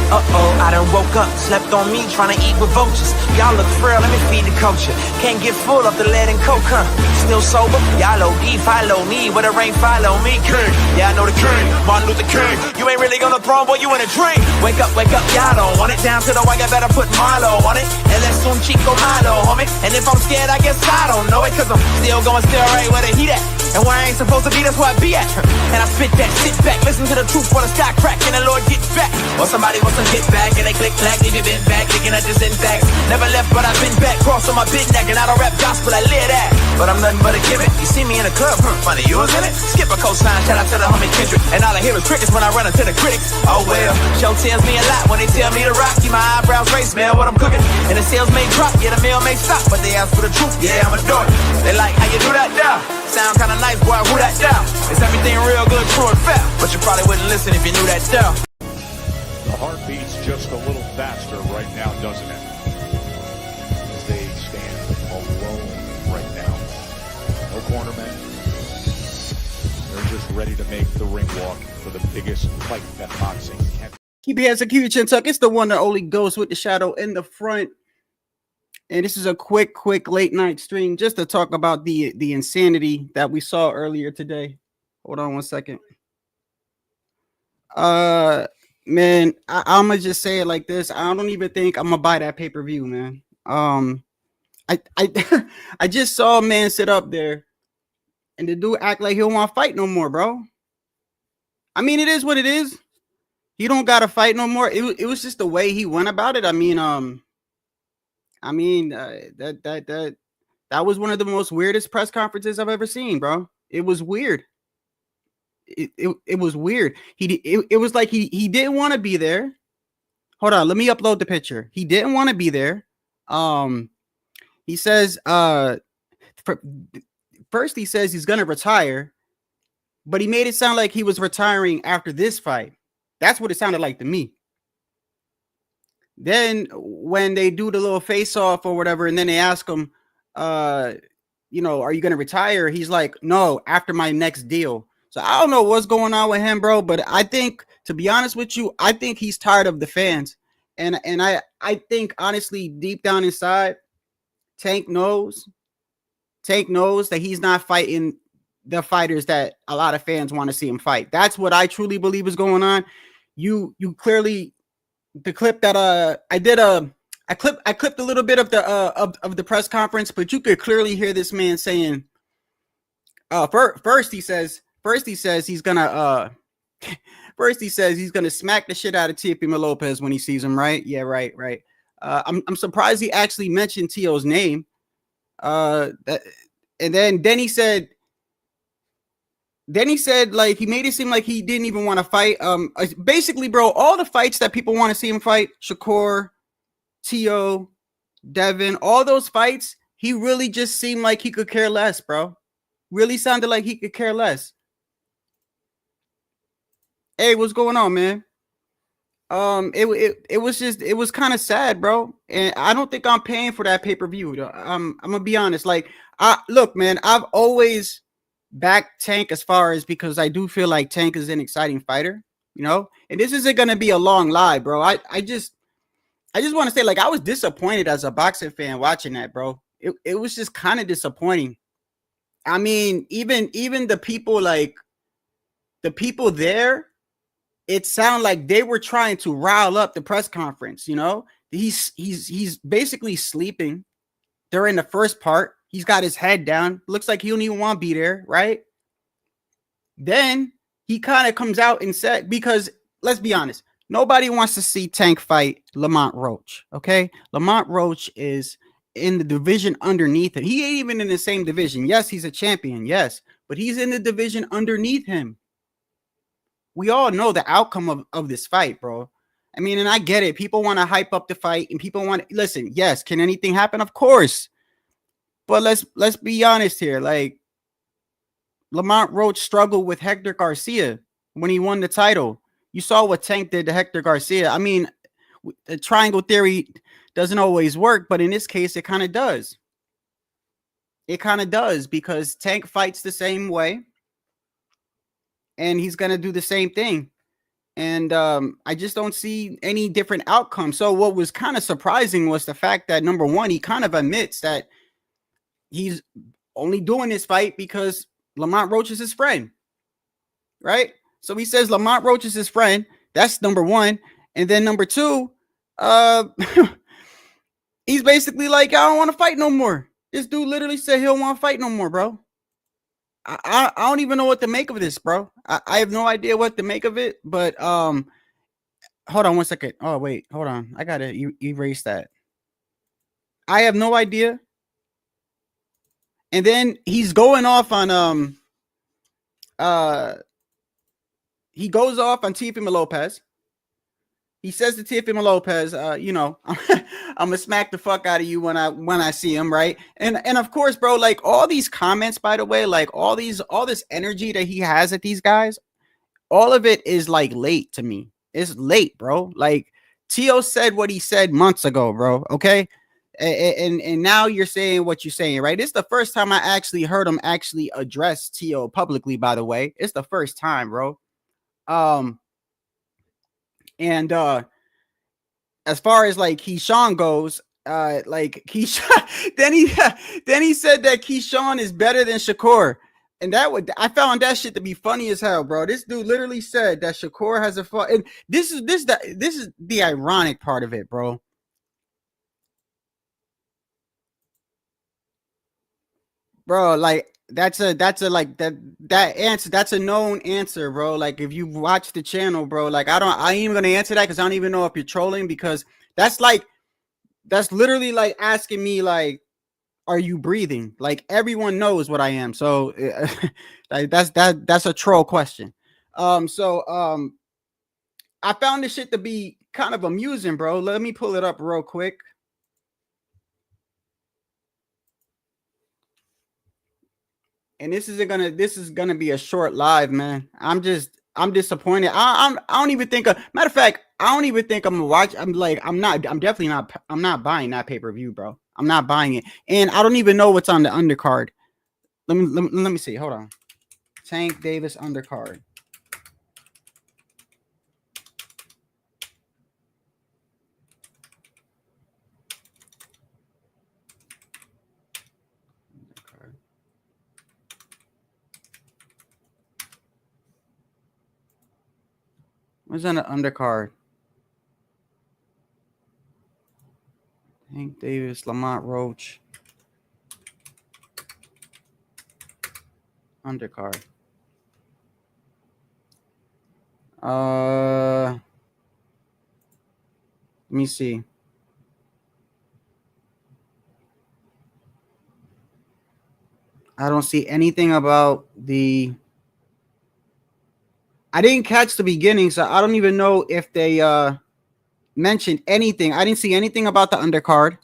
I done woke up, slept on me, trying to eat with vultures. Y'all look frail, let me feed the culture. Can't get full of the lead and coke, huh? Still sober? Y'all OD, follow me. Where the rain follow me, king. Yeah, I know the king, Martin Luther King. You ain't really on the throne, boy, you in a dream. Wake up, y'all don't want it. Down to the wire, better put Marlo on it. And let's soon Chico Malo, homie. And if I'm scared, I guess I don't know it. Cause I'm still going still right where the heat at. And where I ain't supposed to be, that's where I be at. And I spit that, sit back, listen to the truth while the sky crack and the Lord gets back. Or somebody wants to get back and they click clack, leave you bent back, looking at this intact. Never left, but I've been back, cross on my big neck, and I don't rap gospel, I live that. But I'm nothing but a gimmick. You see me in the club, funny, you was in it. Skip a cosign, shout out to the homie Kendrick. And all I hear is crickets when I run into the critics. Oh well, show tells me a lot when they tell me to rock. Keep my eyebrows raised, smell what I'm cooking. And the sales may drop, yeah, the mail may stop, but they ask for the truth, yeah, I'm a dork. They like how you do that now. Sound kinda nice, boy, who that down? Is everything real good, true and fair? But you probably wouldn't listen if you knew that down. The heart beats just a little faster right now, doesn't it? As they stand alone right now. No cornermen. They're just ready to make the ring walk for the biggest fight that boxing can. Keep your hands up, keep your chin tucked. It's the one and only Ghost with the shadow in the front. And this is a quick late night stream just to talk about the insanity that we saw earlier today. Hold on one second. Man, I'm gonna just say it like this. I don't even think I'm gonna buy that pay-per-view, man. I just saw a man sit up there and the dude act like he don't want to fight no more, bro. I mean, it is what it is. He don't gotta fight no more. It was just the way he went about it. That was one of the most weirdest press conferences I've ever seen, bro. It was weird. It was weird. It was like he didn't want to be there. Hold on, let me upload the picture. He didn't want to be there. He says first he says he's gonna retire, but he made it sound like he was retiring after this fight. That's what it sounded like to me. Then when they do the little face off or whatever, and then they ask him, are you going to retire? He's like, no, after my next deal. So I don't know what's going on with him, bro. But I think, to be honest with you, I think he's tired of the fans. And I think, honestly, deep down inside, Tank knows that he's not fighting the fighters that a lot of fans want to see him fight. That's what I truly believe is going on. You clearly... The clip that I clipped a little bit of the press conference, but you could clearly hear this man saying, first he says he's gonna smack the shit out of Teofimo Lopez when he sees him, right? Yeah, right. I'm surprised he actually mentioned Teo's name. And then he said, like, he made it seem like he didn't even want to fight. Basically, bro, all the fights that people want to see him fight, Shakur, Teo, Devin, all those fights, he really just seemed like he could care less, bro. Really sounded like he could care less. Hey, what's going on, man? It was kind of sad, bro. And I don't think I'm paying for that pay-per-view. I'm gonna be honest. Like, look, man, I've always back Tank as far as because I do feel like Tank is an exciting fighter, and this isn't going to be a long lie, bro. I just want to say, like, I was disappointed as a boxing fan watching that, bro. It was just kind of disappointing. I mean, even the people there, it sounded like they were trying to rile up the press conference. He's basically sleeping during the first part. He's got his head down. Looks like he don't even want to be there, right? Then he kind of comes out and said, because let's be honest, nobody wants to see Tank fight Lamont Roach, okay? Lamont Roach is in the division underneath him. He ain't even in the same division. Yes, he's a champion, yes, but he's in the division underneath him. We all know the outcome of this fight, bro. I mean, and I get it. People want to hype up the fight, and people want to listen. Yes, can anything happen? Of course. But let's be honest here. Like, Lamont Roach struggled with Hector Garcia when he won the title. You saw what Tank did to Hector Garcia. I mean, the triangle theory doesn't always work, but in this case, it kind of does. It kind of does because Tank fights the same way, and he's going to do the same thing. And I just don't see any different outcome. So what was kind of surprising was the fact that, number one, he kind of admits that he's only doing this fight because Lamont Roach is his friend, right? So he says Lamont Roach is his friend. That's number one. And then number two, he's basically like, I don't want to fight no more. This dude literally said he don't want to fight no more, bro. I don't even know what to make of this, bro. I have no idea what to make of it. But hold on one second. Oh, wait, hold on. I gotta erase that. I have no idea. And then he's going off on he goes off on Teofimo Lopez. He says to Teofimo Lopez, you know, I'm gonna smack the fuck out of you when I see him, right? And of course, bro, like all these comments, by the way, like all this energy that he has at these guys, all of it is like late to me. It's late, bro. Like Teo said what he said months ago, bro. Okay. And now you're saying what you're saying, right? It's the first time I actually heard him actually address Teo publicly, by the way. It's the first time, bro. And as far as like KeyShawn goes, like KeyShawn, then he said that KeyShawn is better than Shakur. And I found that shit to be funny as hell, bro. This dude literally said that Shakur has a fun. And this is the ironic part of it, bro. Bro, like that's a like that answer. That's a known answer, bro. Like if you watch the channel, bro, like I ain't even gonna answer that because I don't even know if you're trolling, because that's literally like asking me like, are you breathing? Like everyone knows what I am. So that's a troll question. I found this shit to be kind of amusing, bro. Let me pull it up real quick. And this is gonna be a short live, man. I'm disappointed. I don't even think matter of fact, I don't even think I'm gonna watch. I'm definitely not buying that pay-per-view, bro. I'm not buying it. And I don't even know what's on the undercard. Let me see. Hold on. Tank Davis undercard. What's on the undercard? Hank Davis, Lamont Roach. Undercard. Let me see. I don't see anything about the. I didn't catch the beginning, so I don't even know if they mentioned anything. I didn't see anything about the undercard.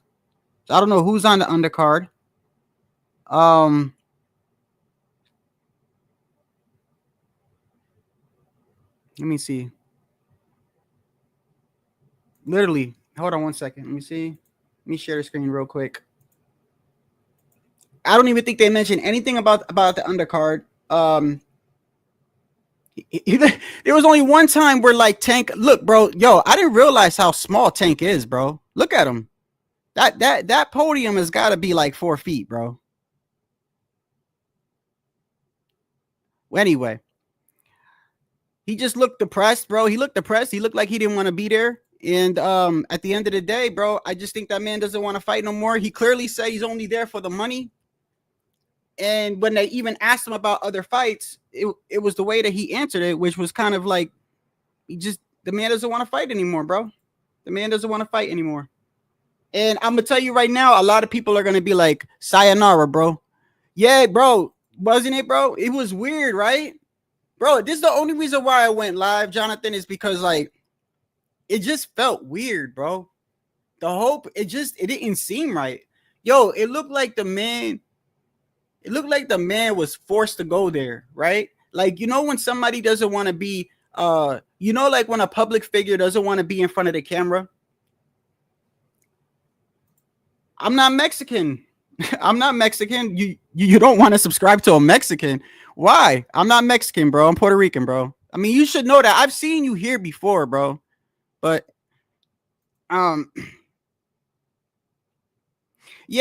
So I don't know who's on the undercard. Let me see. Literally, hold on one second. Let me see. Let me share the screen real quick. I don't even think they mentioned anything about the undercard. There was only one time where like Tank, look, bro, yo, I didn't realize how small Tank is, bro. Look at him. That podium has got to be like 4 feet, bro. Anyway, he just looked depressed, bro. He looked depressed. He looked like he didn't want to be there. And at the end of the day, bro, I just think that man doesn't want to fight no more. He clearly said he's only there for the money. And when they even asked him about other fights, it was the way that he answered it, which was kind of like, the man doesn't want to fight anymore, bro. The man doesn't want to fight anymore. And I'm going to tell you right now, a lot of people are going to be like, sayonara, bro. Yeah, bro. Wasn't it, bro? It was weird, right? Bro, this is the only reason why I went live, Jonathan, is because, like, it just felt weird, bro. The hope, it didn't seem right. Yo, it looked like the man was forced to go there, right? Like, you know, when somebody doesn't want to be, like when a public figure doesn't want to be in front of the camera. I'm not Mexican. I'm not Mexican. You don't want to subscribe to a Mexican. Why? I'm not Mexican, bro. I'm Puerto Rican, bro. I mean, you should know that. I've seen you here before, bro. But yeah,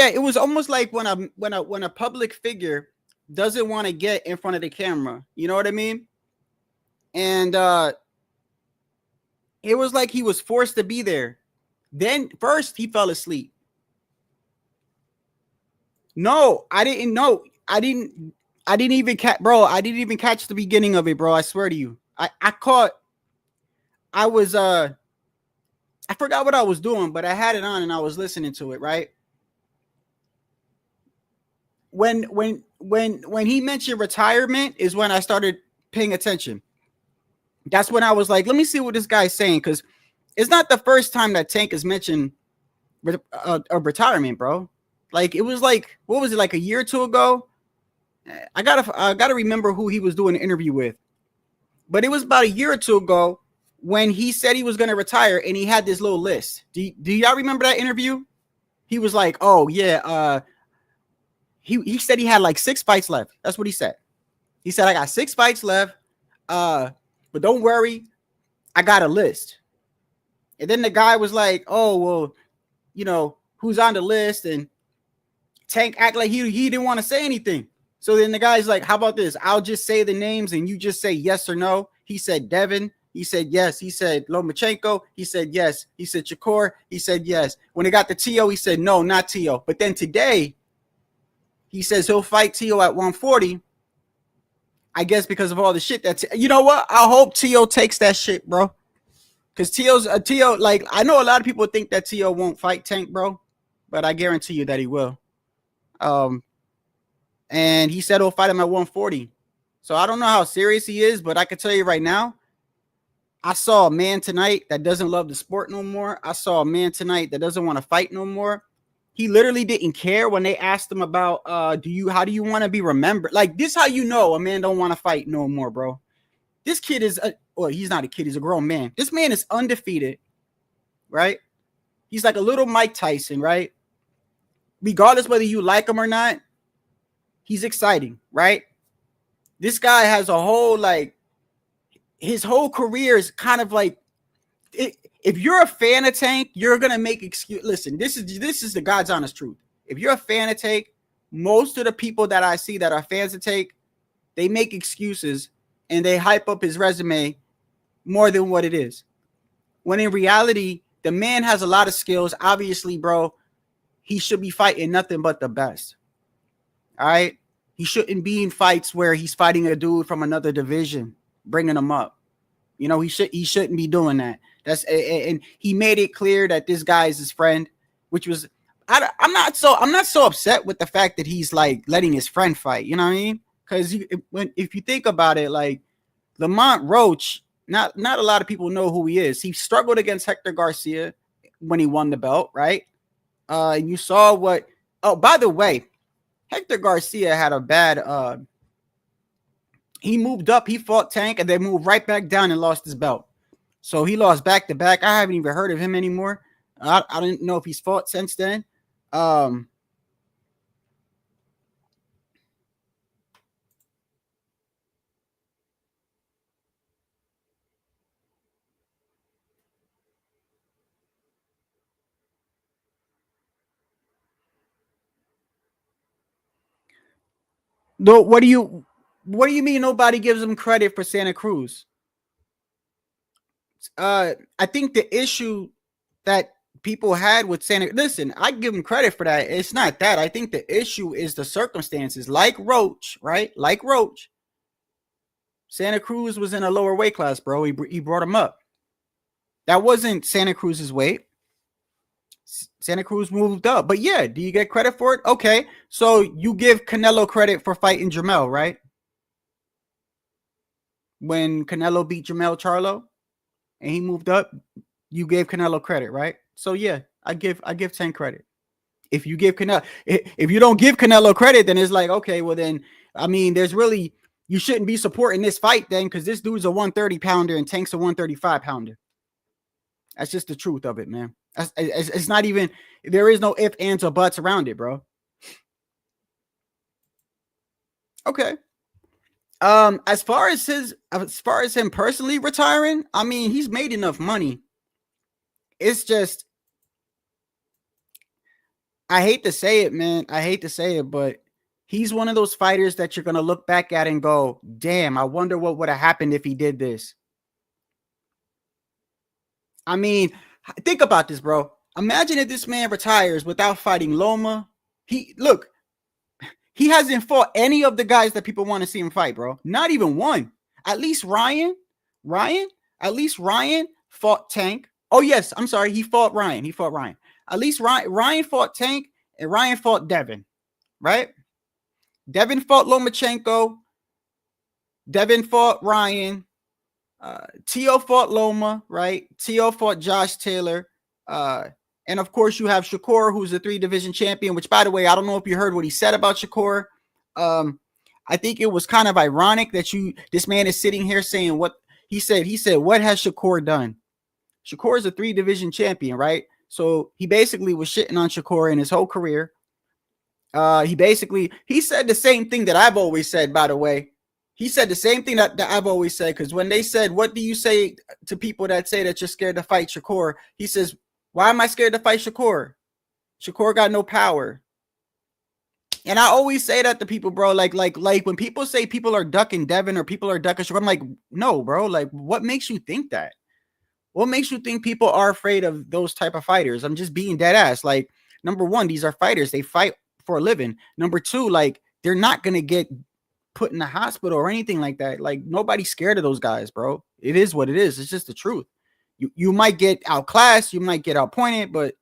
it was almost like when a public figure doesn't want to get in front of the camera. You know what I mean? And it was like he was forced to be there. Then first he fell asleep. No, I didn't know. I didn't even catch, bro. I didn't even catch the beginning of it, bro. I swear to you. I forgot what I was doing, but I had it on and I was listening to it, right? When he mentioned retirement is when I started paying attention. That's when I was like, let me see what this guy's saying, because it's not the first time that Tank has mentioned a retirement, bro. Like, it was like, what was it, like a year or two ago? I gotta remember who he was doing an interview with. But it was about a year or two ago when he said he was going to retire and he had this little list. Do y'all remember that interview? He was like, oh, yeah. He said he had like 6 fights left. That's what he said. He said, I got 6 fights left. But don't worry. I got a list. And then the guy was like, oh, well, you know, who's on the list? And Tank act like he didn't want to say anything. So then the guy's like, how about this? I'll just say the names and you just say yes or no. He said Devin. He said yes. He said Lomachenko. He said yes. He said Shakur. He said yes. When it got to Teo, he said no, not Teo. But then today, he says he'll fight Teo at 140. I guess because of all the shit that's, you know what? I hope Teo takes that shit, bro. Because Teo, like, I know a lot of people think that Teo won't fight Tank, bro. But I guarantee you that he will. And he said he'll fight him at 140. So I don't know how serious he is, but I can tell you right now, I saw a man tonight that doesn't love the sport no more. I saw a man tonight that doesn't want to fight no more. He literally didn't care when they asked him about, how do you want to be remembered? Like, this how you know a man don't want to fight no more, bro. This kid is, well, he's not a kid. He's a grown man. This man is undefeated, right? He's like a little Mike Tyson, right? Regardless whether you like him or not, he's exciting, right? This guy has a whole, like, his whole career is kind of like, if you're a fan of Tank, you're going to make excuse. Listen, this is the God's honest truth. If you're a fan of Tank, most of the people that I see that are fans of Tank, they make excuses and they hype up his resume more than what it is. When in reality, the man has a lot of skills. Obviously, bro, he should be fighting nothing but the best. All right? He shouldn't be in fights where he's fighting a dude from another division, bringing him up. You know, he shouldn't be doing that. And he made it clear that this guy is his friend, which was, I'm not so upset with the fact that he's like letting his friend fight. You know what I mean? Because if you think about it, like Lamont Roach, not a lot of people know who he is. He struggled against Hector Garcia when he won the belt, right? And you saw what. Oh, by the way, Hector Garcia had a bad. He moved up, he fought Tank, and then moved right back down and lost his belt. So he lost back to back. I haven't even heard of him anymore. I didn't know if he's fought since then. No, what do you mean nobody gives him credit for Santa Cruz? I think the issue that people had with Santa, listen, I give him credit for that. It's not that. I think the issue is the circumstances. Like Roach, right? Like Roach. Santa Cruz was in a lower weight class, bro. He brought him up. That wasn't Santa Cruz's weight. Santa Cruz moved up. But yeah, do you get credit for it? Okay. So you give Canelo credit for fighting Jamel, right? When Canelo beat Jamel Charlo and he moved up, you gave Canelo credit, right? So yeah, I give Tank credit. If you give Canelo, if you don't give Canelo credit, then it's like, okay, well then, I mean, there's really, you shouldn't be supporting this fight then, because this dude's a 130 pounder and Tank's a 135 pounder. That's just the truth of it, man. It's not even, there is no ifs, ands, or buts around it, bro. Okay. As far as him personally retiring, I mean, he's made enough money. It's just, I hate to say it, man. I hate to say it, but he's one of those fighters that you're going to look back at and go, damn, I wonder what would have happened if he did this. I mean, think about this, bro. Imagine if this man retires without fighting Loma. He hasn't fought any of the guys that people want to see him fight, bro. Not even one. At least Ryan fought Tank. Oh, yes, I'm sorry. He fought Ryan. At least Ryan fought Tank and Ryan fought Devin, right? Devin fought Lomachenko. Devin fought Ryan. Teo fought Loma, right? Teo fought Josh Taylor. And of course, you have Shakur, who's a 3-division champion, which, by the way, I don't know if you heard what he said about Shakur. I think it was kind of ironic that this man is sitting here saying what he said. He said, what has Shakur done? Shakur is a 3-division champion, right? So he basically was shitting on Shakur in his whole career. He said the same thing that I've always said, by the way. He said the same thing that I've always said, because when they said, what do you say to people that say that you're scared to fight Shakur? He says, why am I scared to fight Shakur? Shakur got no power. And I always say that to people, bro. Like when people say people are ducking Devin or people are ducking Shakur, I'm like, no, bro. Like, what makes you think that? What makes you think people are afraid of those type of fighters? I'm just being dead ass. Like, number one, these are fighters. They fight for a living. Number two, like, they're not going to get put in the hospital or anything like that. Like, nobody's scared of those guys, bro. It is what it is. It's just the truth. You might get outclassed, you might get outpointed, but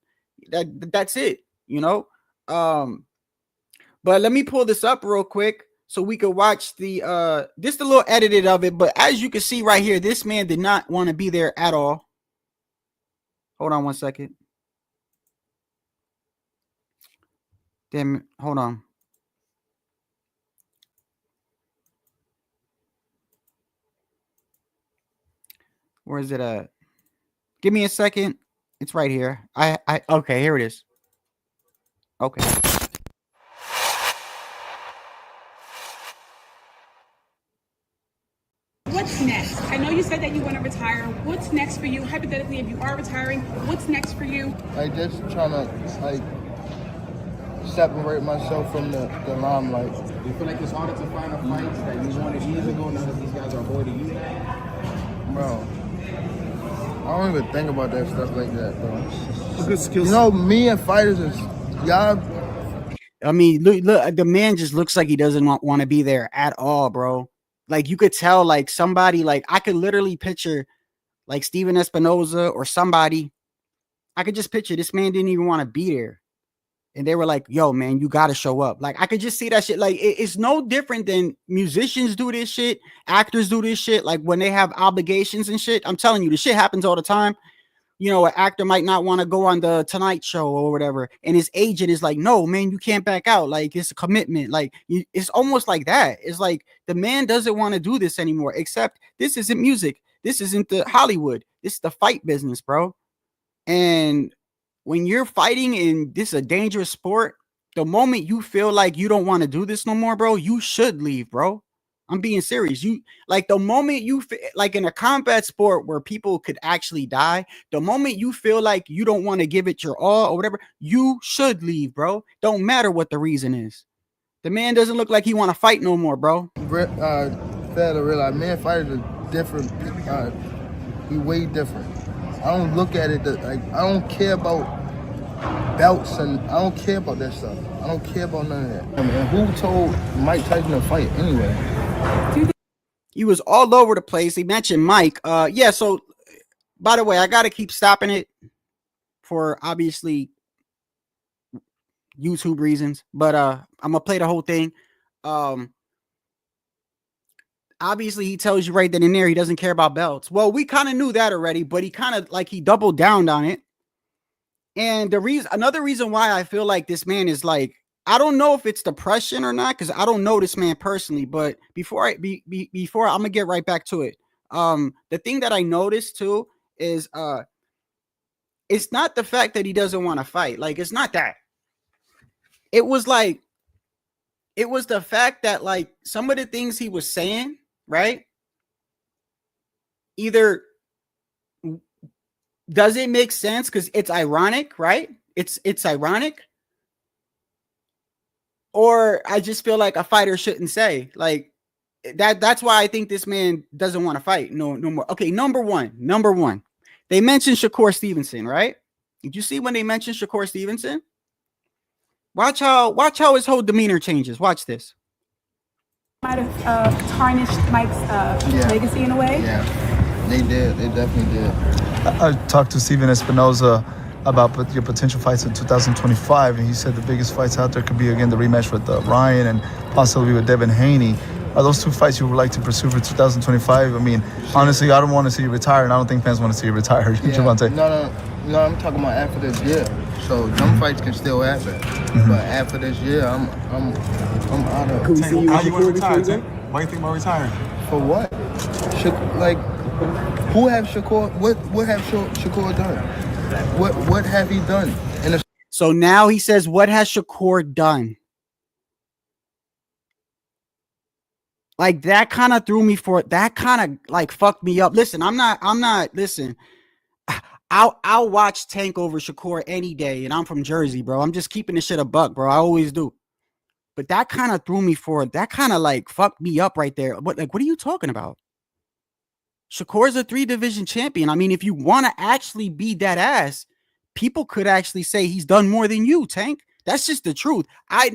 that's it, you know. But let me pull this up real quick so we could watch the just a little edited of it. But as you can see right here, this man did not want to be there at all. Hold on one second. Damn it. Hold on. Where is it at? Give me a second. It's right here. Okay, here it is. Okay. What's next? I know you said that you want to retire. What's next for you? Hypothetically, if you are retiring, what's next for you? Like, just trying to, like, separate myself from the limelight. Do you feel like it's harder to find a fight that you wanted years ago now that these guys are avoiding you? Bro, I don't even think about that stuff like that, bro. A good skill. You know, me and fighters is, y'all. I mean, look, the man just looks like he doesn't want to be there at all, bro. Like, you could tell, like, somebody, like, I could literally picture, like, Steven Espinoza or somebody. I could just picture this man didn't even want to be there. And they were like, yo, man, you got to show up. Like, I could just see that shit. Like, it's no different than musicians do this shit. Actors do this shit. Like, when they have obligations and shit. I'm telling you, this shit happens all the time. You know, an actor might not want to go on the Tonight Show or whatever. And his agent is like, no, man, you can't back out. Like, it's a commitment. Like, it's almost like that. It's like the man doesn't want to do this anymore, except this isn't music. This isn't the Hollywood. This is the fight business, bro. And when you're fighting and this is a dangerous sport, the moment you feel like you don't want to do this no more, bro, you should leave, bro. I'm being serious. You like the moment you like in a combat sport where people could actually die, the moment you feel like you don't want to give it your all or whatever, you should leave, bro. Don't matter what the reason is. The man doesn't look like he want to fight no more, bro. Fair to realize, man, fighters are different. We way different. I don't look at it like I don't care about belts and I don't care about that stuff. I don't care about none of that. I mean, who told Mike Tyson to fight anyway? He was all over the place. He mentioned Mike. Yeah, so by the way, I gotta keep stopping it for obviously YouTube reasons, but I'm gonna play the whole thing. Obviously, he tells you right then and there he doesn't care about belts. Well, we kind of knew that already, but he kind of like he doubled down on it. And another reason why I feel like this man is like, I don't know if it's depression or not, because I don't know this man personally. But before I'm gonna get right back to it. The thing that I noticed too is it's not the fact that he doesn't want to fight. Like, it's not that. It was the fact that like some of the things he was saying right? Either does it make sense because it's ironic, right? It's ironic. Or I just feel like a fighter shouldn't say like that. That's why I think this man doesn't want to fight. No more. Okay, number one. They mentioned Shakur Stevenson, right? Did you see when they mentioned Shakur Stevenson? Watch how his whole demeanor changes. Watch this. Might have tarnished Mike's legacy in a way. Yeah, they did. They definitely did. I talked to Steven Espinoza about your potential fights in 2025, and he said the biggest fights out there could be, again, the rematch with Ryan and possibly with Devin Haney. Are those two fights you would like to pursue for 2025? I mean, honestly, I don't want to see you retire, and I don't think fans want to see you retire, Gervonta. No, I'm talking about after this year. So them fights can still happen, but after this year, I'm out of. Could we see you How you want to retire, Shakur? Tank? Why you think about retiring? For what? Who have Shakur? What have Shakur done? What have he done? So now he says, "What has Shakur done?" Like that kind of threw me for that kind of like fucked me up. Listen, I'm not. Listen, I'll watch Tank over Shakur any day, and I'm from Jersey, bro. I'm just keeping this shit a buck, bro. I always do. But that kind of threw me for that kind of like fucked me up right there. What are you talking about? Shakur's a 3-division champion. I mean, if you want to actually be that ass, people could actually say he's done more than you, Tank. That's just the truth. I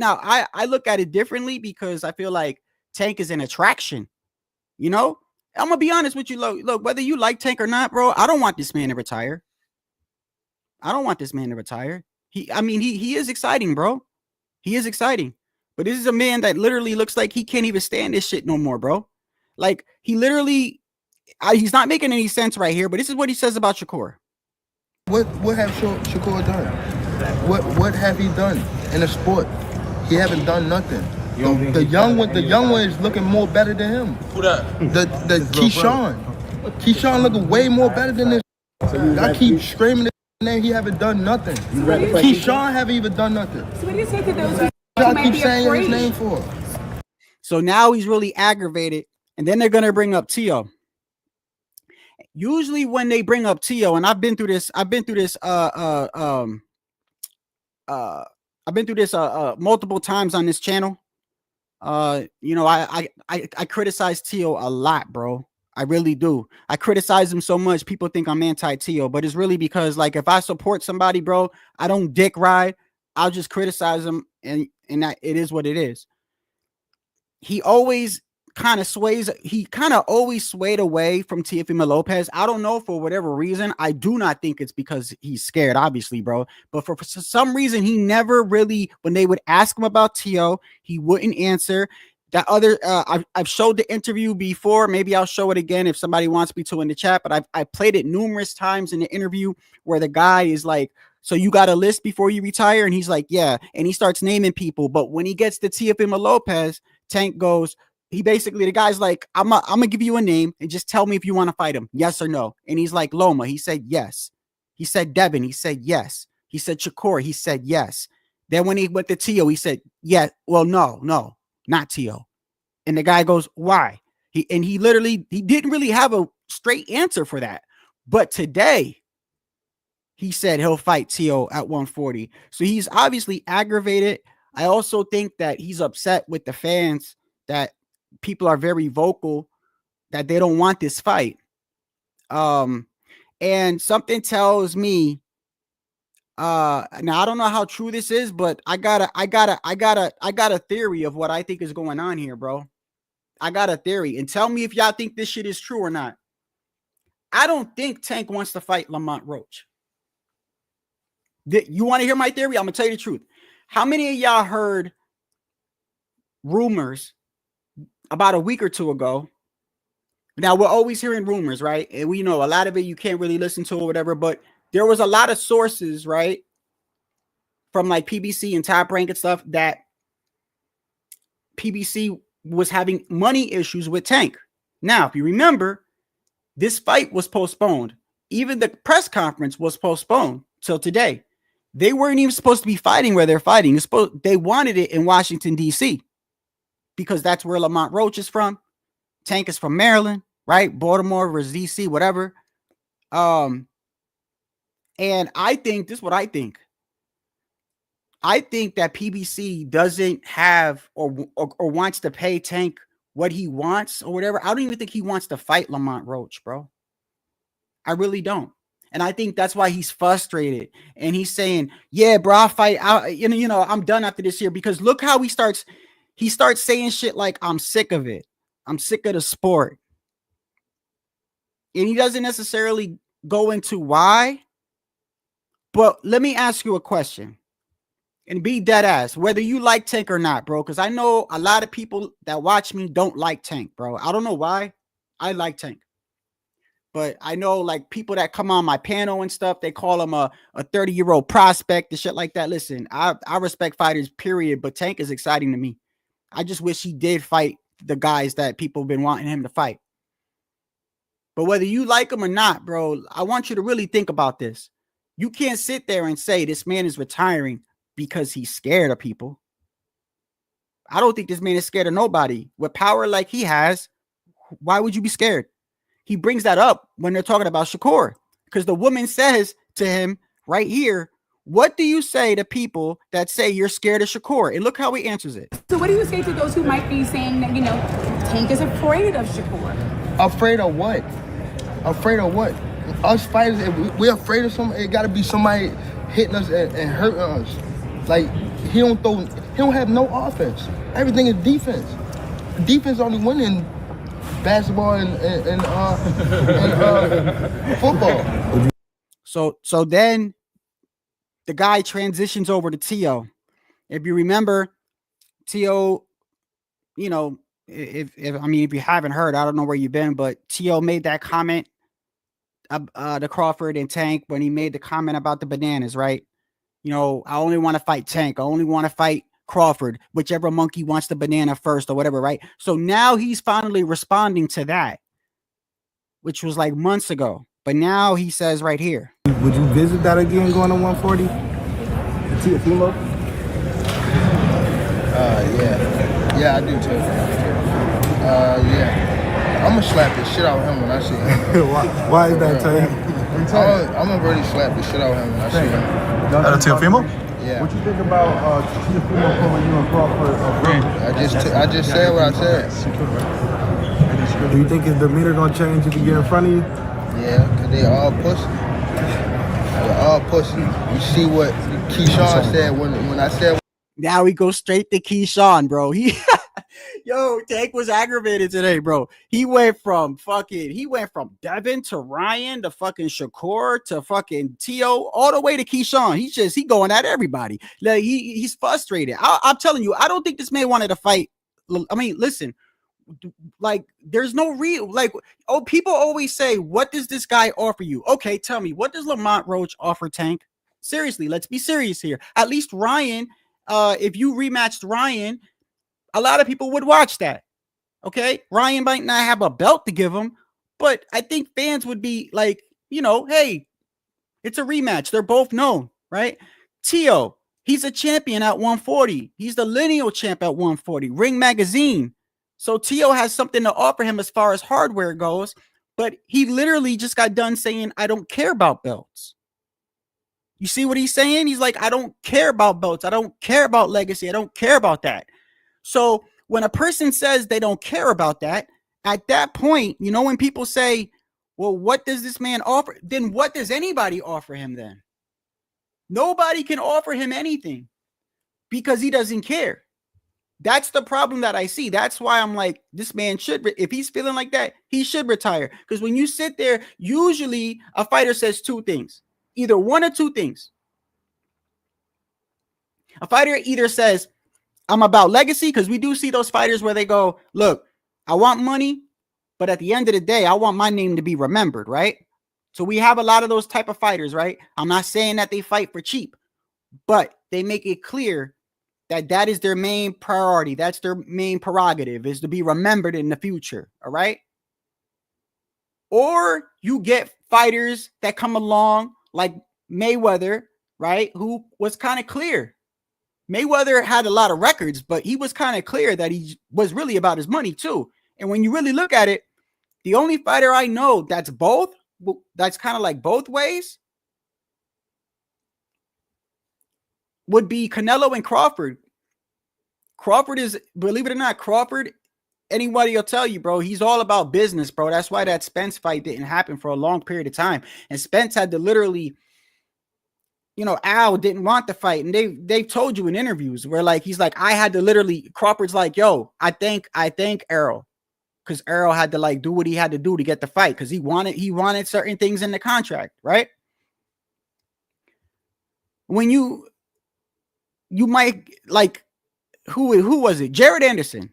look at it differently because I feel like Tank is an attraction. You know, I'm gonna be honest with you. Look, whether you like Tank or not, bro, I don't want this man to retire. I don't want this man to retire. He is exciting, bro. He is exciting. But this is a man that literally looks like he can't even stand this shit no more, bro. Like he literally, he's not making any sense right here. But this is what he says about Shakur. What have Shakur done? What have he done in the sport? He haven't done nothing. The young one is looking more better than him. Who that? The KeyShawn. KeyShawn looking way more better than this. I keep screaming his name. He haven't done nothing. KeyShawn haven't even done nothing. So what do you say to those? I keep saying his name for. So now he's really aggravated, and then they're gonna bring up Teo. Usually when they bring up Teo, and I've been through this multiple times on this channel. You know, I criticize Teo a lot, bro. I really do. I criticize him so much. People think I'm anti-Teo, but it's really because, like, if I support somebody, bro, I don't dick ride. I'll just criticize him, and that it is what it is. He always kind of sways. He kind of always swayed away from Teofimo Lopez. I don't know, for whatever reason. I do not think it's because he's scared, obviously, bro. But for some reason, he never really, when they would ask him about Teo, he wouldn't answer. That other, I've showed the interview before. Maybe I'll show it again if somebody wants me to in the chat. But I've played it numerous times in the interview where the guy is like, "So you got a list before you retire?" And he's like, "Yeah." And he starts naming people. But when he gets to Teofimo Lopez, Tank goes, the guy's like, I'm gonna give you a name and just tell me if you want to fight him, yes or no. And he's like, Loma. He said yes. He said Devin. He said yes. He said Shakur. He said yes. Then when he went to Teo, he said, yeah. Well, no, not Teo. And the guy goes, why? He didn't really have a straight answer for that. But today, he said he'll fight Teo at 140. So he's obviously aggravated. I also think that he's upset with the fans, that people are very vocal, that they don't want this fight. And something tells me, now I don't know how true this is, but I got a theory of what I think is going on here, bro. I got a theory, and tell me if y'all think this shit is true or not. I don't think Tank wants to fight Lamont Roach. You want to hear my theory? I'm gonna tell you the truth. How many of y'all heard rumors about a week or two ago? Now, we're always hearing rumors, right? And we know a lot of it you can't really listen to or whatever, but there was a lot of sources, right, from like PBC and Top Rank and stuff, that PBC was having money issues with Tank. Now, if you remember, this fight was postponed. Even the press conference was postponed till today. They weren't even supposed to be fighting where they're fighting. They wanted it in Washington, D.C., because that's where Lamont Roach is from. Tank is from Maryland, right? Baltimore versus DC, whatever. And I think this is what I think. I think that PBC doesn't have or wants to pay Tank what he wants or whatever. I don't even think he wants to fight Lamont Roach, bro. I really don't. And I think that's why he's frustrated. And he's saying, yeah, bro, I'll fight. I'm done after this year. Because look how he starts saying shit like, I'm sick of it. I'm sick of the sport. And he doesn't necessarily go into why. But let me ask you a question. And be dead ass, whether you like Tank or not, bro. Because I know a lot of people that watch me don't like Tank, bro. I don't know why. I like Tank. But I know like people that come on my panel and stuff, they call him a 30-year-old prospect and shit like that. Listen, I respect fighters, period. But Tank is exciting to me. I just wish he did fight the guys that people have been wanting him to fight. But whether you like him or not, bro, I want you to really think about this. You can't sit there and say this man is retiring because he's scared of people. I don't think this man is scared of nobody. With power like he has, why would you be scared? He brings that up when they're talking about Shakur, because the woman says to him right here, what do you say to people that say you're scared of Shakur? And look how he answers it. So what do you say to those who might be saying that, Tank is afraid of Shakur? Afraid of what? Afraid of what? Us fighters, if we're afraid of something, it got to be somebody hitting us and hurting us. Like, he don't have no offense. Everything is defense. Defense only winning basketball and football. So then the guy transitions over to Teo. If you remember, Teo, if you haven't heard, I don't know where you've been, but Teo made that comment to Crawford and Tank when he made the comment about the bananas, right? I only want to fight Tank. I only want to fight Crawford, whichever monkey wants the banana first or whatever, right? So now he's finally responding to that, which was like months ago. But now he says right here. Would you visit that again going to 140? Teofimo? Yeah, I do too. Yeah. I'm gonna slap the shit out of him when I see him. Why is that, Tank? I'm gonna really slap the shit out of him when I see him. Teofimo? Yeah. What you think about Teofimo pulling you and Crawford? I just said what I said. Do you think his demeanor gonna change if he get in front of you? Yeah, because they all pussy. They're all pussy. You see what KeyShawn said when I said. Now we go straight to KeyShawn, bro. Tank was aggravated today, bro. He went from Devin to Ryan to fucking Shakur to fucking Teo all the way to KeyShawn. He going at everybody. Like he's frustrated. I'm telling you, I don't think this man wanted to fight. I mean, listen, like there's no real people always say, what does this guy offer you? Okay, tell me, what does Lamont Roach offer Tank? Seriously, let's be serious here. At least Ryan, if you rematched Ryan, a lot of people would watch that. Okay, Ryan might not have a belt to give him, but I think fans would be like, hey, it's a rematch. They're both known, right? Teo, he's a champion at 140. He's the lineal champ at 140. Ring Magazine. So Teo has something to offer him as far as hardware goes, but he literally just got done saying, I don't care about belts. You see what he's saying? He's like, I don't care about belts. I don't care about legacy. I don't care about that. So when a person says they don't care about that, at that point, when people say, well, what does this man offer? Then what does anybody offer him then? Nobody can offer him anything because he doesn't care. That's the problem that I see. That's why I'm like, this man should, if he's feeling like that, he should retire. Because when you sit there, usually a fighter says two things, either one or two things. A fighter either says, I'm about legacy, because we do see those fighters where they go, look, I want money, but at the end of the day, I want my name to be remembered, right? So we have a lot of those type of fighters, right? I'm not saying that they fight for cheap, but they make it clear that is their main priority. That's their main prerogative, is to be remembered in the future, all right? Or you get fighters that come along like Mayweather, right? Who was kind of clear. Mayweather had a lot of records, but he was kind of clear that he was really about his money too. And when you really look at it, the only fighter I know that's kind of like both ways would be Canelo and Crawford. Crawford is, believe it or not, anybody will tell you, bro, he's all about business, bro. That's why that Spence fight didn't happen for a long period of time. And Spence had to literally, Al didn't want the fight. And they've told you in interviews where like, he's like, I had to literally, Crawford's like, yo, I thank Errol. Because Errol had to like do what he had to do to get the fight. Because he wanted certain things in the contract, right? When you might like, who was it? Jared Anderson.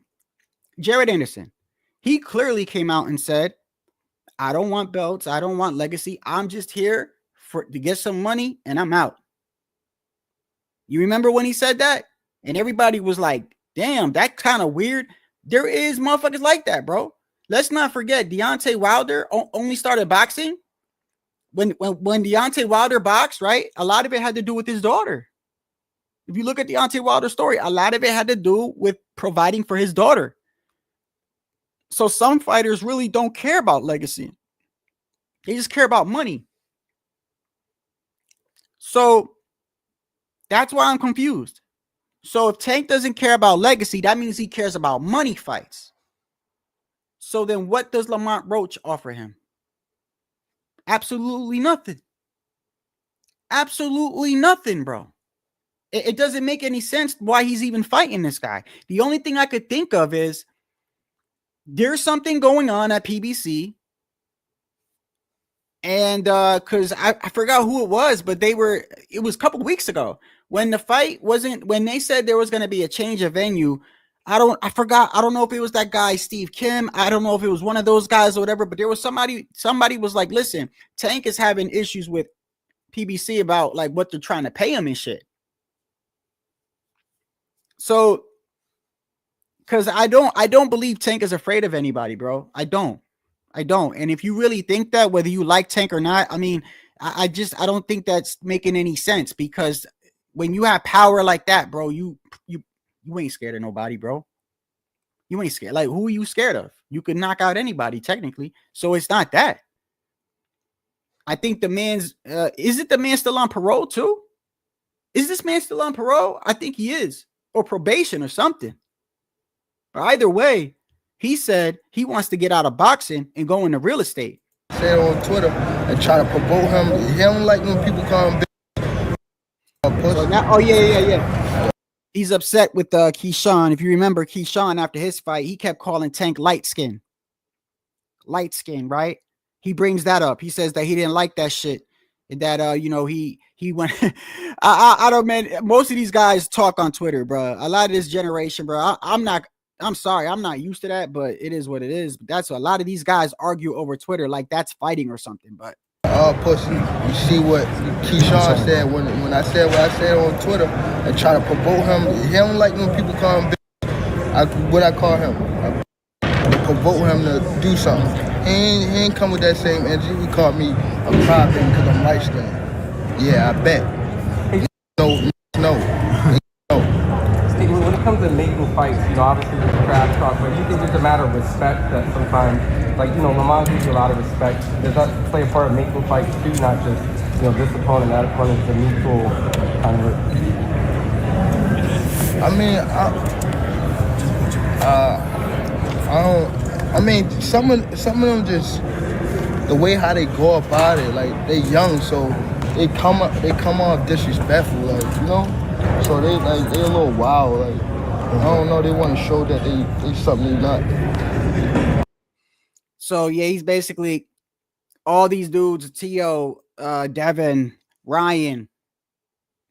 He clearly came out and said, I don't want belts. I don't want legacy. I'm just here to get some money and I'm out. You remember when he said that? And everybody was like, damn, that's kind of weird. There is motherfuckers like that, bro. Let's not forget Deontay Wilder only started boxing when Deontay Wilder boxed, right? A lot of it had to do with his daughter. If you look at Deontay Wilder's story, a lot of it had to do with providing for his daughter. So some fighters really don't care about legacy. They just care about money. So that's why I'm confused. So if Tank doesn't care about legacy, that means he cares about money fights. So then what does Lamont Roach offer him? Absolutely nothing. Absolutely nothing, bro. It doesn't make any sense why he's even fighting this guy. The only thing I could think of is there's something going on at PBC. And because I forgot who it was, but it was a couple of weeks ago when the fight when they said there was going to be a change of venue. I don't know if it was that guy, Steve Kim. I don't know if it was one of those guys or whatever, but there was somebody was like, listen, Tank is having issues with PBC about like what they're trying to pay him and shit. So, because I don't believe Tank is afraid of anybody, bro. I don't. And if you really think that, whether you like Tank or not, I mean, I don't think that's making any sense, because when you have power like that, bro, you ain't scared of nobody, bro. You ain't scared. Like, who are you scared of? You could knock out anybody technically. So it's not that. I think the man's, is it the man still on parole too? Is this man still on parole? I think he is, or probation or something. But either way, he said he wants to get out of boxing and go into real estate. Say it on Twitter and try to promote him. He don't like when people call him bitch. So now, yeah. He's upset with KeyShawn. If you remember KeyShawn after his fight, he kept calling Tank light skin. Light skin, right? He brings that up. He says that he didn't like that shit. That he went. I don't, man. Most of these guys talk on Twitter, bro. A lot of this generation, bro. I'm sorry, I'm not used to that, but it is what it is. That's a lot of these guys argue over Twitter like that's fighting or something. But pussy. You see what KeyShawn said when I said what I said on Twitter and try to promote him. He don't like when people call him bitch. What I call him, I provoke him to do something. He ain't come with that same energy. He called me a crybaby because I'm light skinned. Yeah, I bet. No. When it comes to making fights, obviously there's trash talk, but do you think it's a matter of respect that sometimes, like, Lamont gives you a lot of respect? Does that play a part of making fights too, not just, this opponent, that opponent, it's a mutual kind of... I mean, some of them just, the way how they go about it, like, they young, so they come off disrespectful, like, so they a little wild, like, I don't know, they want to show that they something they not. So yeah, he's basically all these dudes, Teo, Devin, Ryan,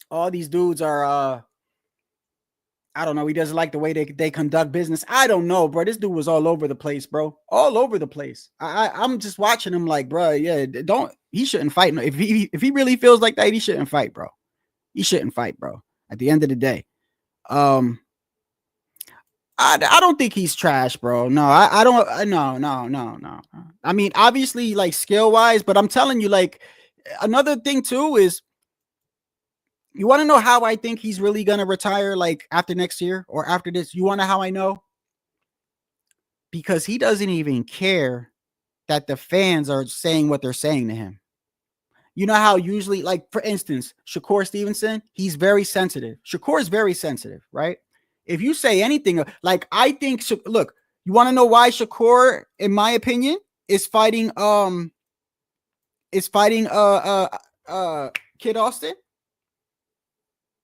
all these dudes are I don't know, he doesn't like the way they conduct business. I don't know, bro. This dude was all over the place, bro. All over the place. I'm just watching him like, bro, yeah, he shouldn't fight. If he really feels like that, he shouldn't fight, bro. He shouldn't fight, bro. At the end of the day. I don't think he's trash, bro. No, I don't. No. I mean, obviously, like, skill wise, but I'm telling you, like, another thing too is, you want to know how I think he's really gonna retire, like, after next year or after this? You want to know how I know? because he doesn't even care that the fans are saying what they're saying to him. You know how usually, like, for instance, Shakur Stevenson, he's very sensitive. Shakur is very sensitive, right? If you say anything, like, I think, look, you want to know why Shakur, in my opinion, is fighting Kid Austin?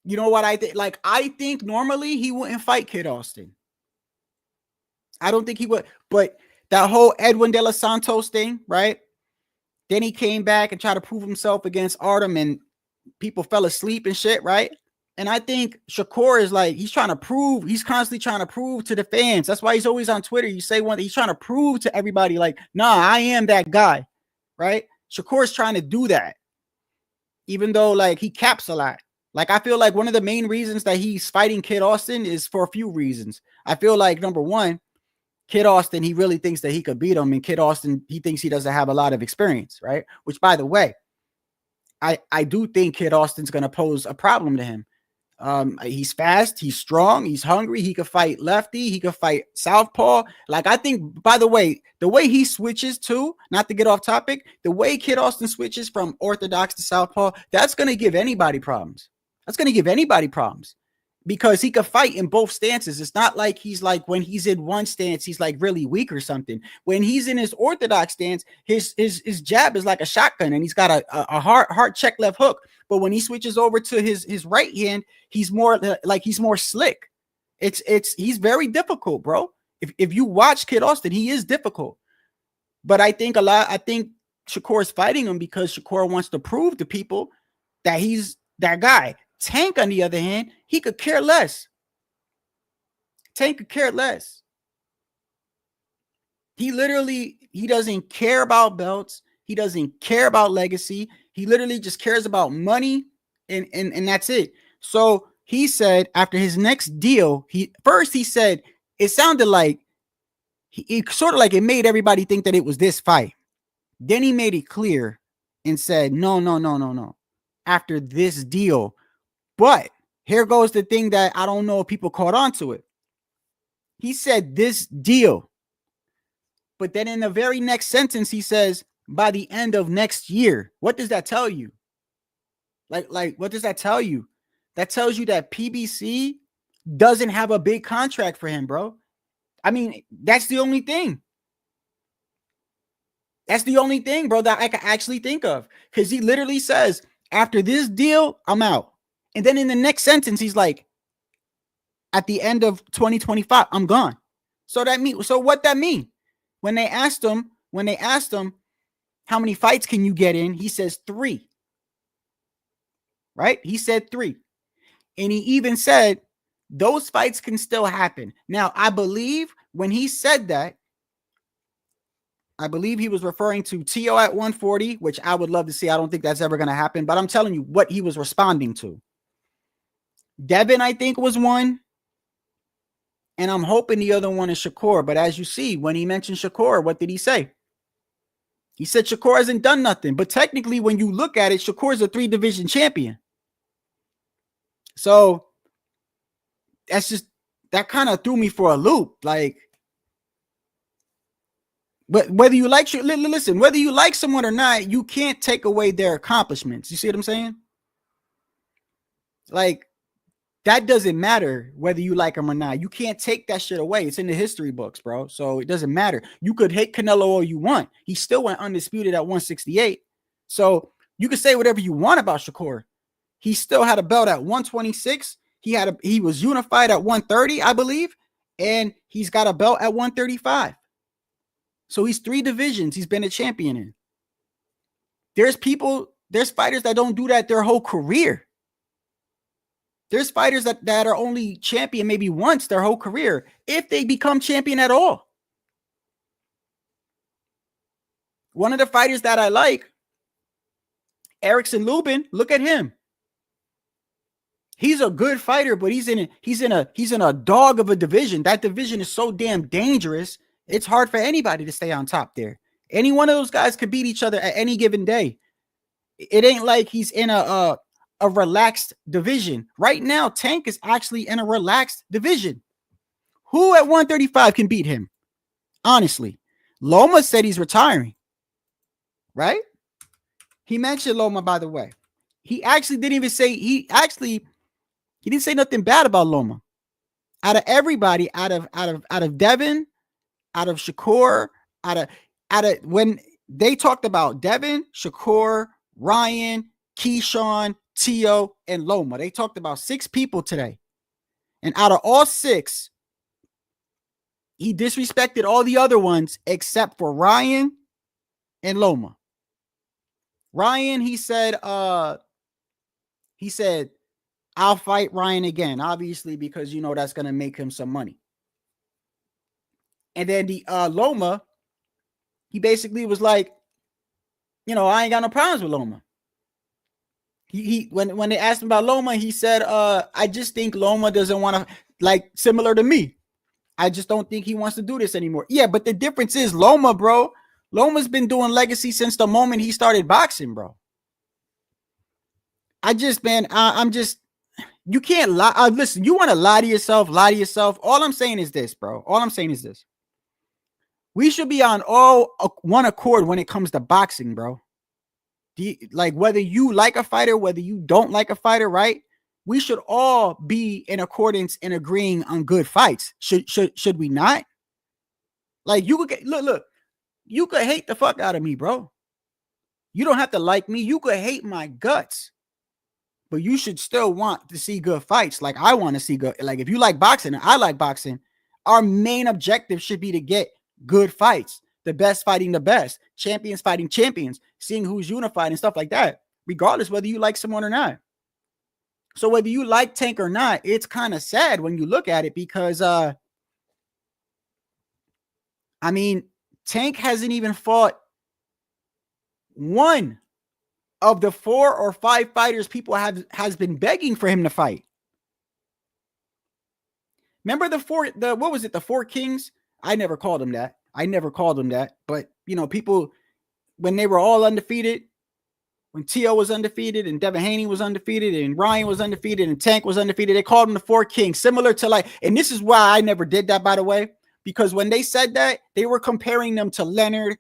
You know what I think? Like, I think normally he wouldn't fight Kid Austin. I don't think he would, but that whole Edwin De Los Santos thing, right? Then he came back and tried to prove himself against Artem, and people fell asleep and shit, right? And I think Shakur is like, he's constantly trying to prove to the fans. That's why he's always on Twitter. You say one, he's trying to prove to everybody, like, nah, I am that guy, right? Shakur's trying to do that, even though, like, he caps a lot. Like, I feel like one of the main reasons that he's fighting Kid Austin is for a few reasons. I feel like, number one, Kid Austin, he really thinks that he could beat him. And Kid Austin, he thinks he doesn't have a lot of experience, right? Which, by the way, I do think Kid Austin's going to pose a problem to him. He's fast, he's strong, he's hungry. He could fight lefty, he could fight southpaw. Like, I think, by the way he switches too, not to get off topic, the way Kid Austin switches from orthodox to southpaw, that's going to give anybody problems. That's going to give anybody problems. Because he could fight in both stances. It's not like he's like, when he's in one stance, he's like really weak or something. When he's in his orthodox stance, his jab is like a shotgun, and he's got a hard check left hook. But when he switches over to his right hand, he's more slick. He's very difficult, bro. If you watch Kid Austin, he is difficult. But I think Shakur's fighting him because Shakur wants to prove to people that he's that guy. Tank, on the other hand, he could care less. Tank could care less. He doesn't care about belts. He doesn't care about legacy. He literally just cares about money, and that's it. So he said after his next deal, he said it sounded like it sort of like it made everybody think that it was this fight. Then he made it clear and said, no. After this deal. But here goes the thing that I don't know if people caught on to it. He said this deal. But then in the very next sentence, he says, by the end of next year. What does that tell you? Like, what does that tell you? That tells you that PBC doesn't have a big contract for him, bro. I mean, that's the only thing. That's the only thing, bro, that I can actually think of. Because he literally says, after this deal, I'm out. And then in the next sentence, he's like, at the end of 2025, I'm gone. So what that mean? When they asked him how many fights can you get in, he says 3. Right? He said 3. And he even said those fights can still happen. Now, I believe when he said that, I believe he was referring to Teo at 140, which I would love to see. I don't think that's ever going to happen, but I'm telling you what he was responding to. Devin, I think, was one. And I'm hoping the other one is Shakur. But as you see, when he mentioned Shakur, what did he say? He said Shakur hasn't done nothing. But technically, when you look at it, Shakur is a 3-division champion. So that kind of threw me for a loop. Like, but whether you like someone or not, you can't take away their accomplishments. You see what I'm saying? Like, that doesn't matter whether you like him or not. You can't take that shit away. It's in the history books, bro. So it doesn't matter. You could hate Canelo all you want. He still went undisputed at 168. So you can say whatever you want about Shakur. He still had a belt at 126. He was unified at 130, I believe. And he's got a belt at 135. So he's 3 divisions he's been a champion in. There's fighters that don't do that their whole career. There's fighters that are only champion maybe once their whole career, if they become champion at all. One of the fighters that I like, Erickson Lubin, look at him. He's a good fighter, but he's in a dog of a division. That division is so damn dangerous. It's hard for anybody to stay on top there. Any one of those guys could beat each other at any given day. It ain't like he's in a relaxed division. Right now, Tank is actually in a relaxed division. Who at 135 can beat him? Honestly, Loma said he's retiring, right? He mentioned Loma, by the way. He actually didn't even say, he didn't say nothing bad about Loma. Out of everybody, out of Devin, out of Shakur, out of when they talked about Devin, Shakur, Ryan, KeyShawn, Teo, and Loma. They talked about 6 people today. And out of all 6, he disrespected all the other ones except for Ryan and Loma. Ryan, he said, I'll fight Ryan again, obviously, because you know that's gonna make him some money. And then the Loma, he basically was like, you know, I ain't got no problems with Loma. When they asked him about Loma, he said, I just think Loma doesn't want to, like, similar to me. I just don't think he wants to do this anymore. Yeah, but the difference is Loma, bro. Loma's been doing legacy since the moment he started boxing, bro. I'm just, you can't lie. Listen, you want to lie to yourself. All I'm saying is this, bro. We should be on one accord when it comes to boxing, bro. Like, whether you like a fighter, whether you don't like a fighter, right? We should all be in accordance and agreeing on good fights. Should we not? Like, you could look, you could hate the fuck out of me, bro. You don't have to like me. You could hate my guts, but you should still want to see good fights. Like, I want to see good. Like, if you like boxing and I like boxing, our main objective should be to get good fights. The best fighting the best, champions fighting champions, seeing who's unified and stuff like that, regardless whether you like someone or not. So whether you like Tank or not, it's kind of sad when you look at it because, I mean, Tank hasn't even fought one of the 4 or 5 fighters people has been begging for him to fight. Remember the 4 Kings? I never called them that. But, you know, people, when they were all undefeated, when Teo was undefeated and Devin Haney was undefeated and Ryan was undefeated and Tank was undefeated, they called them the 4 Kings, similar to, like, and this is why I never did that, by the way, because when they said that, they were comparing them to Leonard,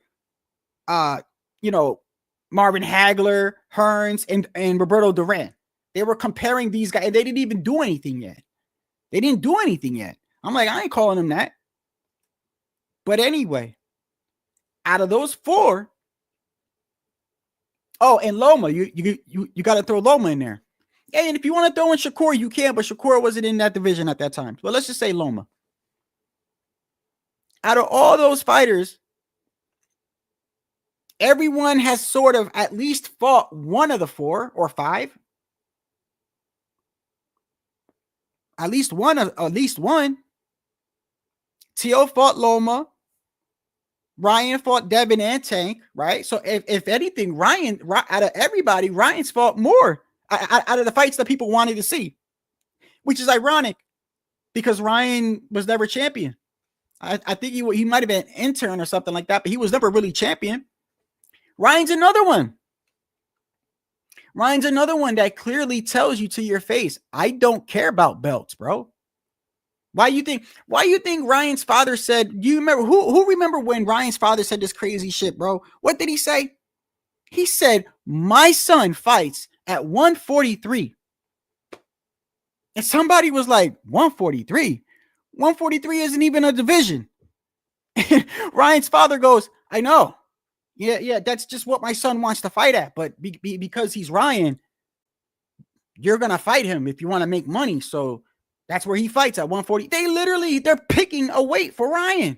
you know, Marvin Hagler, Hearns, and Roberto Duran. They were comparing these guys, and they didn't even do anything yet. I'm like, I ain't calling them that. But anyway, out of those 4, and Loma, you got to throw Loma in there. Yeah, and if you want to throw in Shakur, you can, but Shakur wasn't in that division at that time. But let's just say Loma. Out of all those fighters, everyone has sort of at least fought one of the 4 or 5. At least one. Teo fought Loma. Ryan fought Devin and Tank, right? So if anything, Ryan, out of everybody, Ryan's fought more out of the fights that people wanted to see, which is ironic because Ryan was never champion. I think he might have been an intern or something like that, but he was never really champion. Ryan's another one that clearly tells you to your face, I don't care about belts, bro. Why you think Ryan's father said, do you remember who remember when Ryan's father said this crazy shit, bro? What did he say? He said, my son fights at 143. And somebody was like, 143? 143 isn't even a division. Ryan's father goes, I know. Yeah, that's just what my son wants to fight at. But because he's Ryan, you're going to fight him if you want to make money. So that's where he fights at 140. They're picking a weight for Ryan.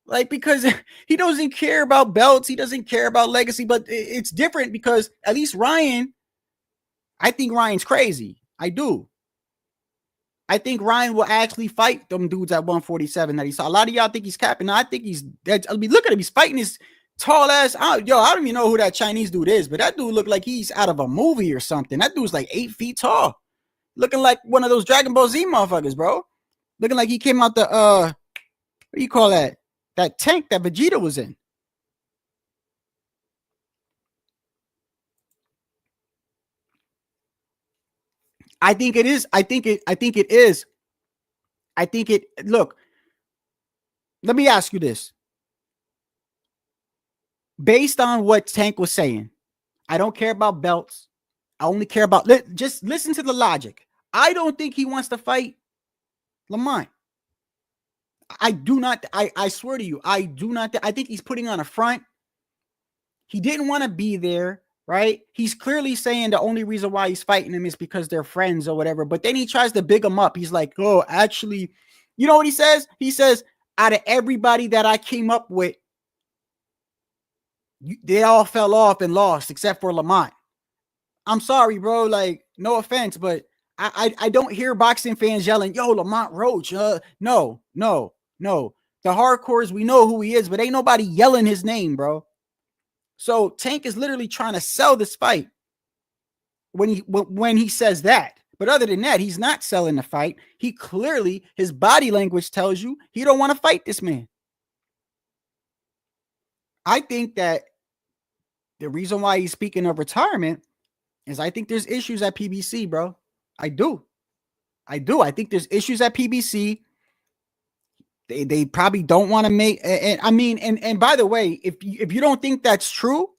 Like, because he doesn't care about belts. He doesn't care about legacy. But it's different because at least Ryan, I think Ryan's crazy. I do. I think Ryan will actually fight them dudes at 147 that he saw. A lot of y'all think he's capping. I think he's dead. I mean, look at him. He's fighting his tall ass. I don't even know who that Chinese dude is, but that dude looked like he's out of a movie or something. That dude's like 8 feet tall. Looking like one of those Dragon Ball Z motherfuckers, bro. Looking like he came out the, what do you call that? That tank that Vegeta was in. I think it is. Look, let me ask you this. based on what Tank was saying, I don't care about belts. I only care about just listen to the logic. I don't think he wants to fight Lamont. I do not. I swear to you, I do not. I think he's putting on a front. He didn't want to be there, right? He's clearly saying the only reason why he's fighting him is because they're friends or whatever. But then he tries to big him up. He's like, oh, actually, you know what he says? He says, out of everybody that I came up with, they all fell off and lost except for Lamont. I'm sorry, bro. Like, no offense, but I don't hear boxing fans yelling, yo, Lamont Roach. No. The hardcores, we know who he is, but ain't nobody yelling his name, bro. So Tank is literally trying to sell this fight when he says that. But other than that, he's not selling the fight. He clearly, his body language tells you he don't want to fight this man. I think that the reason why he's speaking of retirement is I think there's issues at PBC, bro. I do. I think there's issues at PBC. They probably don't want to make, and I mean, and by the way, if you don't think that's true,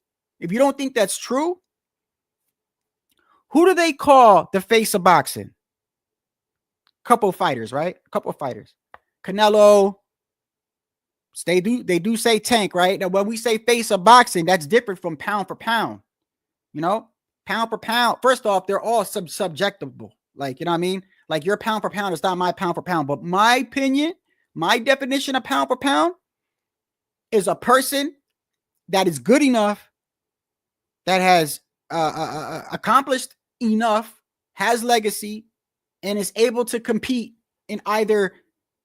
who do they call the face of boxing? Couple fighters, right? Couple fighters. Canelo. They do say Tank, right? Now, when we say face of boxing, that's different from pound for pound. You know, pound for pound. First off, they're all subjectable. Like, you know what I mean? Like, your pound for pound is not my pound for pound. But my opinion, my definition of pound for pound is a person that is good enough, that has accomplished enough, has legacy, and is able to compete in either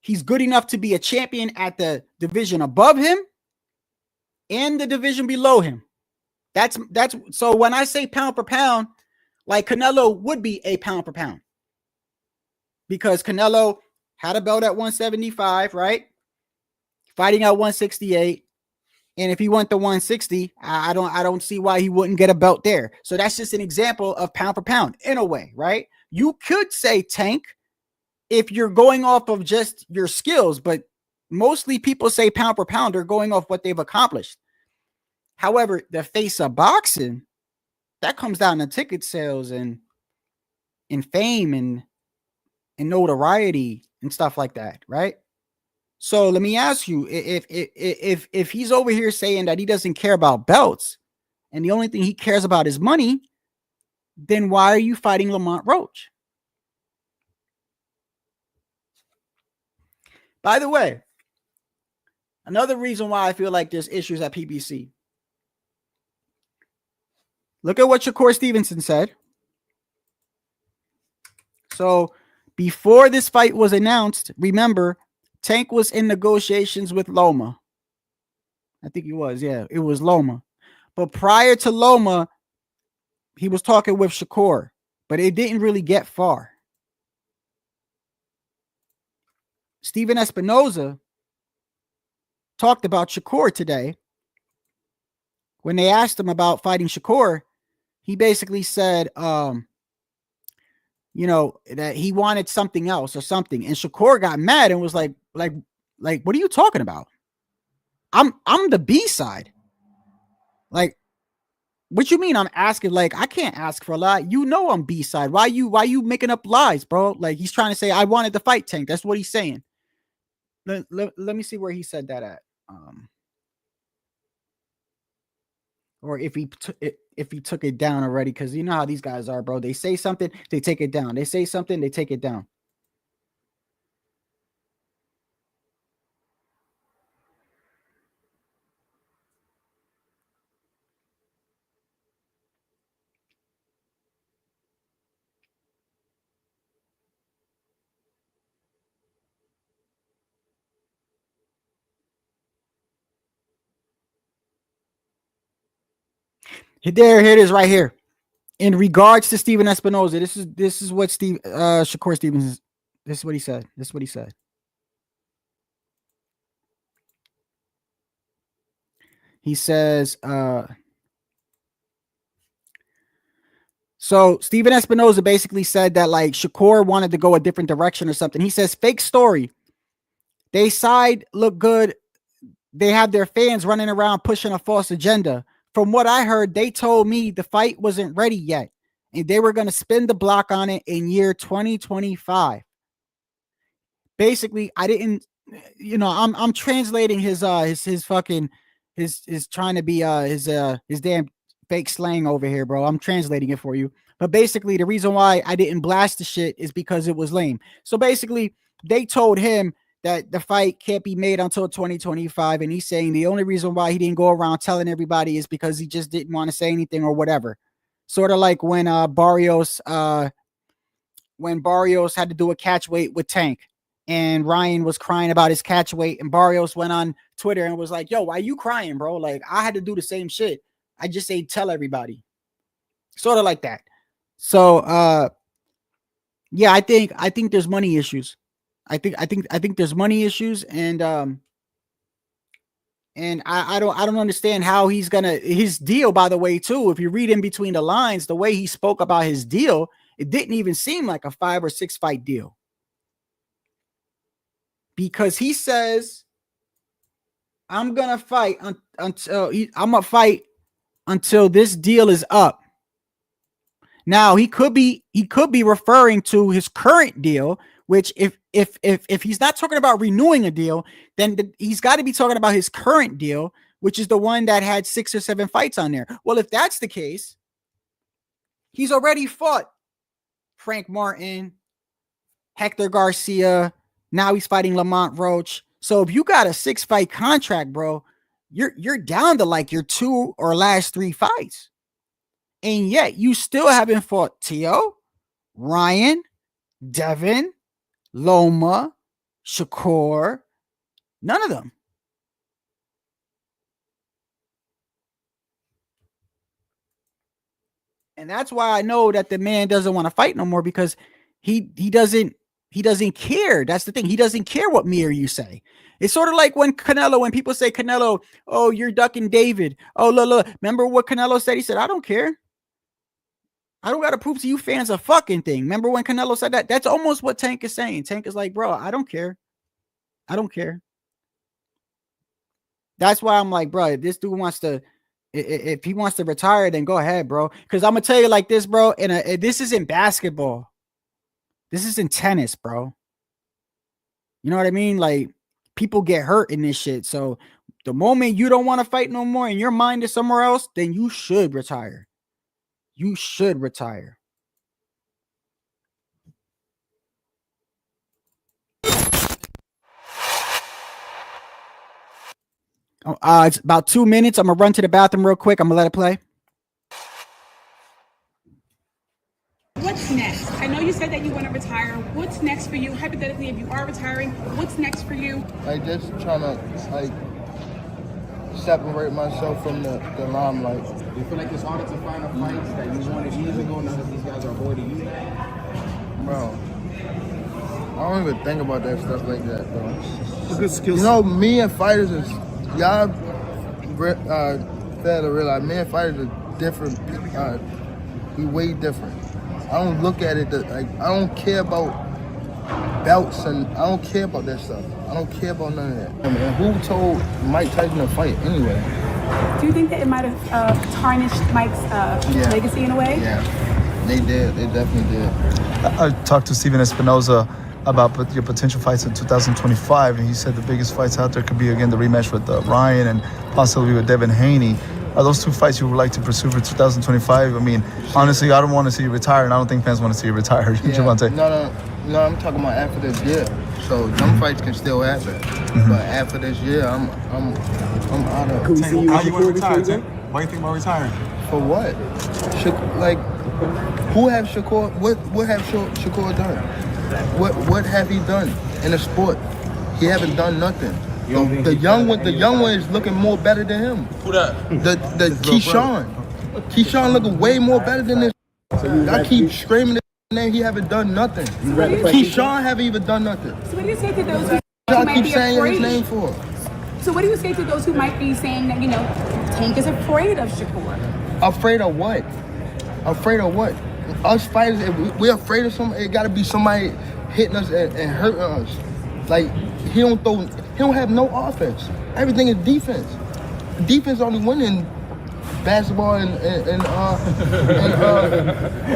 he's good enough to be a champion at the division above him and the division below him. That's so when I say pound for pound, like Canelo would be a pound for pound because Canelo had a belt at 175, right? Fighting at 168. And if he went to 160, I don't see why he wouldn't get a belt there. So that's just an example of pound for pound in a way, right? You could say Tank if you're going off of just your skills, but mostly people say pound for pound, they're going off what they've accomplished. However, the face of boxing, that comes down to ticket sales and fame and notoriety and stuff like that, right? So let me ask you, if he's over here saying that he doesn't care about belts and the only thing he cares about is money, then why are you fighting Lamont Roach? By the way, another reason why I feel like there's issues at PBC. Look at what Shakur Stevenson said. So before this fight was announced, remember, Tank was in negotiations with Loma. I think he was. Yeah, it was Loma. But prior to Loma, he was talking with Shakur, but it didn't really get far. Steven Espinoza talked about Shakur today. When they asked him about fighting Shakur, he basically said, you know, that he wanted something else or something. And Shakur got mad and was like, what are you talking about? I'm the B side. Like, what you mean I'm asking? Like, I can't ask for a lot. You know I'm B side. Why you making up lies, bro? Like, he's trying to say I wanted to fight Tank. That's what he's saying. Let me see where he said that at. Or if he took it down already, because you know how these guys are, bro. They say something, they take it down. They say something, they take it down. Here it is right here. In regards to Steven Espinoza, this is what Shakur Stevens, this is what he said. He says, so Steven Espinoza basically said that like Shakur wanted to go a different direction or something. He says, fake story. They side look good. they have their fans running around pushing a false agenda. From what I heard, they told me the fight wasn't ready yet, and they were going to spin the block on it in year 2025. Basically, I didn't, I'm translating his fucking his trying to be his damn fake slang over here, bro. I'm translating it for you. But basically, the reason why I didn't blast the shit is because it was lame. So basically, they told him that the fight can't be made until 2025, and he's saying the only reason why he didn't go around telling everybody is because he just didn't want to say anything or whatever. Sort of like when Barrios had to do a catch weight with Tank, and Ryan was crying about his catch weight, and Barrios went on Twitter and was like, "Yo, why you crying, bro? Like, I had to do the same shit. I just say tell everybody." Sort of like that. So yeah, I think there's money issues. I think there's money issues, and I don't understand how he's gonna his deal, by the way, too. If you read in between the lines, the way he spoke about his deal, it didn't even seem like a 5 or 6 fight deal. Because he says, I'm gonna fight until this deal is up. Now he could be referring to his current deal, which if he's not talking about renewing a deal, then he's got to be talking about his current deal, which is the one that had 6 or 7 fights on there. Well, if that's the case, he's already fought Frank Martin, Hector Garcia. Now he's fighting Lamont Roach. So if you got a 6-fight contract, bro, you're down to like your 2 or last 3 fights. And yet you still haven't fought Teo, Ryan, Devin, Loma, Shakur, none of them. And that's why I know that the man doesn't want to fight no more, because he doesn't care. That's the thing. He doesn't care what me or you say. It's sort of like when people say Canelo, oh, you're ducking David. Oh, look. Remember what Canelo said? He said, I don't care. I don't got to prove to you fans a fucking thing. Remember when Canelo said that? That's almost what Tank is saying. Tank is like, bro, I don't care. I don't care. That's why I'm like, bro, if this dude wants to, if he wants to retire, then go ahead, bro. Because I'm going to tell you like this, bro. This isn't basketball. This isn't tennis, bro. You know what I mean? Like, people get hurt in this shit. So the moment you don't want to fight no more and your mind is somewhere else, then you should retire. You should retire. It's about 2 minutes. I'm going to run to the bathroom real quick. I'm going to let it play. What's next? I know you said that you want to retire. What's next for you? Hypothetically, if you are retiring, what's next for you? Like, just trying to, like, separate myself from the limelight. Do you feel like it's harder to find a fights that you wanted years ago now that these guys are avoiding you? Bro, I don't even think about that stuff like that, bro. It's a good skill. You know, me and fighters is, y'all fail to realize, me and fighters are different. We way different. I don't look at it like, I don't care about belts, and I don't care about that stuff. I don't care about none of that. I mean, who told Mike Tyson to fight anyway? Do you think that it might have tarnished Mike's legacy in a way? Yeah, they did. They definitely did. I talked to Steven Espinoza about your potential fights in 2025, and he said the biggest fights out there could be, again, the rematch with Ryan and possibly with Devin Haney. Are those 2 fights you would like to pursue for 2025? I mean, honestly, I don't want to see you retire, and I don't think fans want to see you retire. Yeah. Gervonta. No, I'm talking about after this year. So them fights can still happen, but after this year, I'm out of. Could we see you? How you want to retire, Tank? Why do you think about retiring? For what? Who have Shakur? What have Shakur done? What have he done in the sport? He haven't done nothing. The young one is looking more better than him. Who that? The KeyShawn. KeyShawn looking way more better than this. I keep screaming his name. He haven't done nothing. KeyShawn haven't even done nothing. So what do you say to those who I might keep be saying afraid? his name for. So what do you say to those who might be saying that, Tank is afraid of Shakur? Afraid of what? Afraid of what? Us fighters, if we're afraid of somebody, it got to be somebody hitting us and hurting us. Like, he don't throw He don't have no offense. Everything is defense. Defense only win in basketball and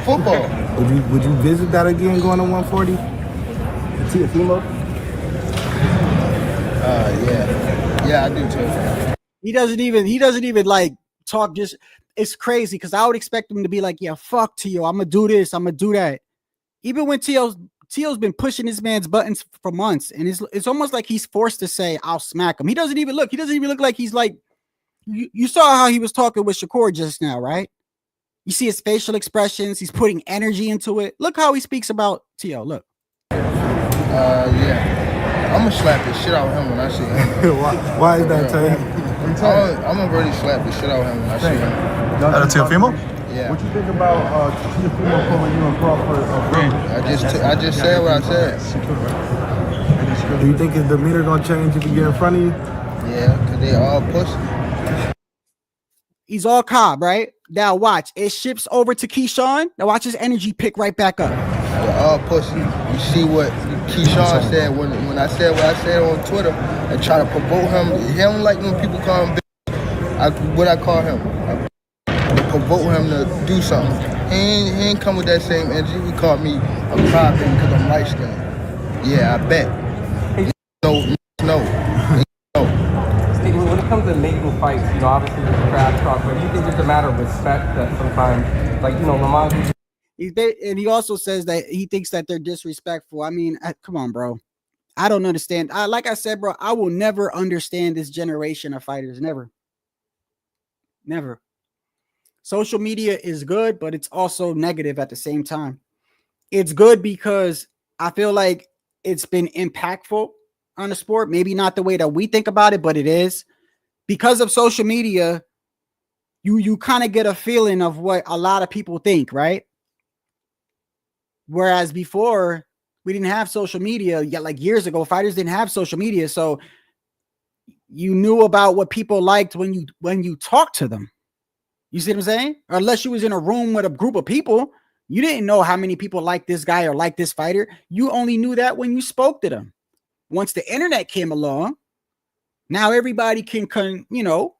football. Would you visit that again going to 140? Teofimo? Yeah, I do too. He doesn't even like talk. Just it's crazy because I would expect him to be like, yeah, fuck Teo. I'm gonna do this. I'm gonna do that. Even when Teo's been pushing this man's buttons for months, and it's almost like he's forced to say, I'll smack him. He doesn't even look like he's like, you saw how he was talking with Shakur just now, right? You see his facial expressions. He's putting energy into it. Look how he speaks about Teo. Look. Yeah. I'm gonna slap the shit out of him when I see him. Why is that, Tay? I'm gonna really slap the shit out of him when I see him. Teofimo? Yeah. What you think about Teofimo calling you and Crawford? I just said what I said. Do you think his demeanor gonna change if he get in front of you? Yeah, because they all pussy. He's all calm, right? Now watch. It shifts over to KeyShawn. Now watch his energy pick right back up. They're all pussy. You see what KeyShawn said when I said what I said on Twitter and try to provoke him. He don't like when people call him bitch. What I call him. I provoke him to do something. He ain't come with that same energy. He called me a crybaby because I'm light skinned. Yeah, I bet. No. When it comes to making fights, obviously there's trash talk, but do you think it's a matter of respect that sometimes, Lamont? And he also says that he thinks that they're disrespectful. I mean, come on, bro. I don't understand. Like I said, bro, I will never understand this generation of fighters. Never. Social media is good, but it's also negative at the same time. It's good because I feel like it's been impactful on the sport. Maybe not the way that we think about it, but it is. Because of social media, you kind of get a feeling of what a lot of people think, right? Whereas before, we didn't have social media. Yeah, like years ago, fighters didn't have social media. So you knew about what people liked when you talked to them. You see what I'm saying? Or unless you was in a room with a group of people, you didn't know how many people like this guy or like this fighter. You only knew that when you spoke to them. Once the internet came along, now everybody can you know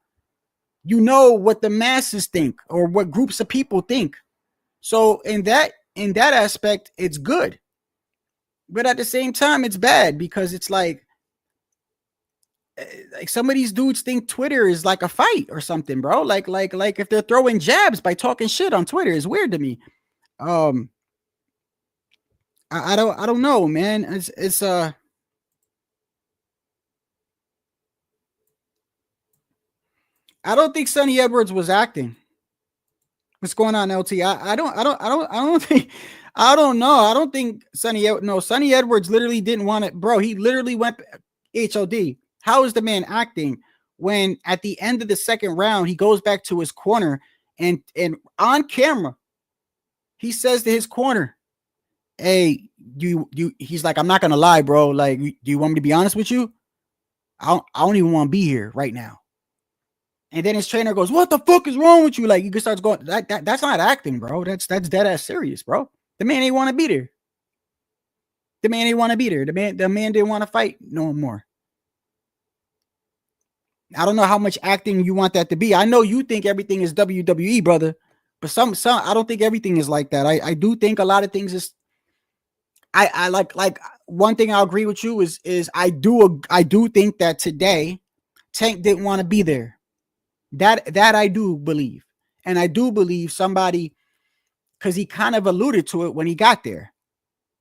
what the masses think or what groups of people think. So in that aspect, it's good. But at the same time, it's bad because it's like some of these dudes think Twitter is like a fight or something, bro. Like if they're throwing jabs by talking shit on Twitter, is weird to me. I don't know, man. It's I don't think Sonny Edwards was acting. What's going on, LT? I don't think Sonny Edwards literally didn't want it, bro. He literally went HOD. How is the man acting when at the end of the second round he goes back to his corner and on camera he says to his corner, "Hey, he's like, I'm not gonna lie, bro. Like, do you want me to be honest with you? I don't even want to be here right now." And then his trainer goes, "What the fuck is wrong with you?" Like, he starts going, that's not acting, bro. That's dead ass serious, bro. The man ain't want to be there. The man didn't want to fight no more. I don't know how much acting you want that to be. I know you think everything is WWE, brother, but some I don't think everything is like that. I do think a lot of things is. I like one thing I'll agree with you is I do think that today Tank didn't want to be there. That I do believe, and I do believe somebody, because he kind of alluded to it when he got there.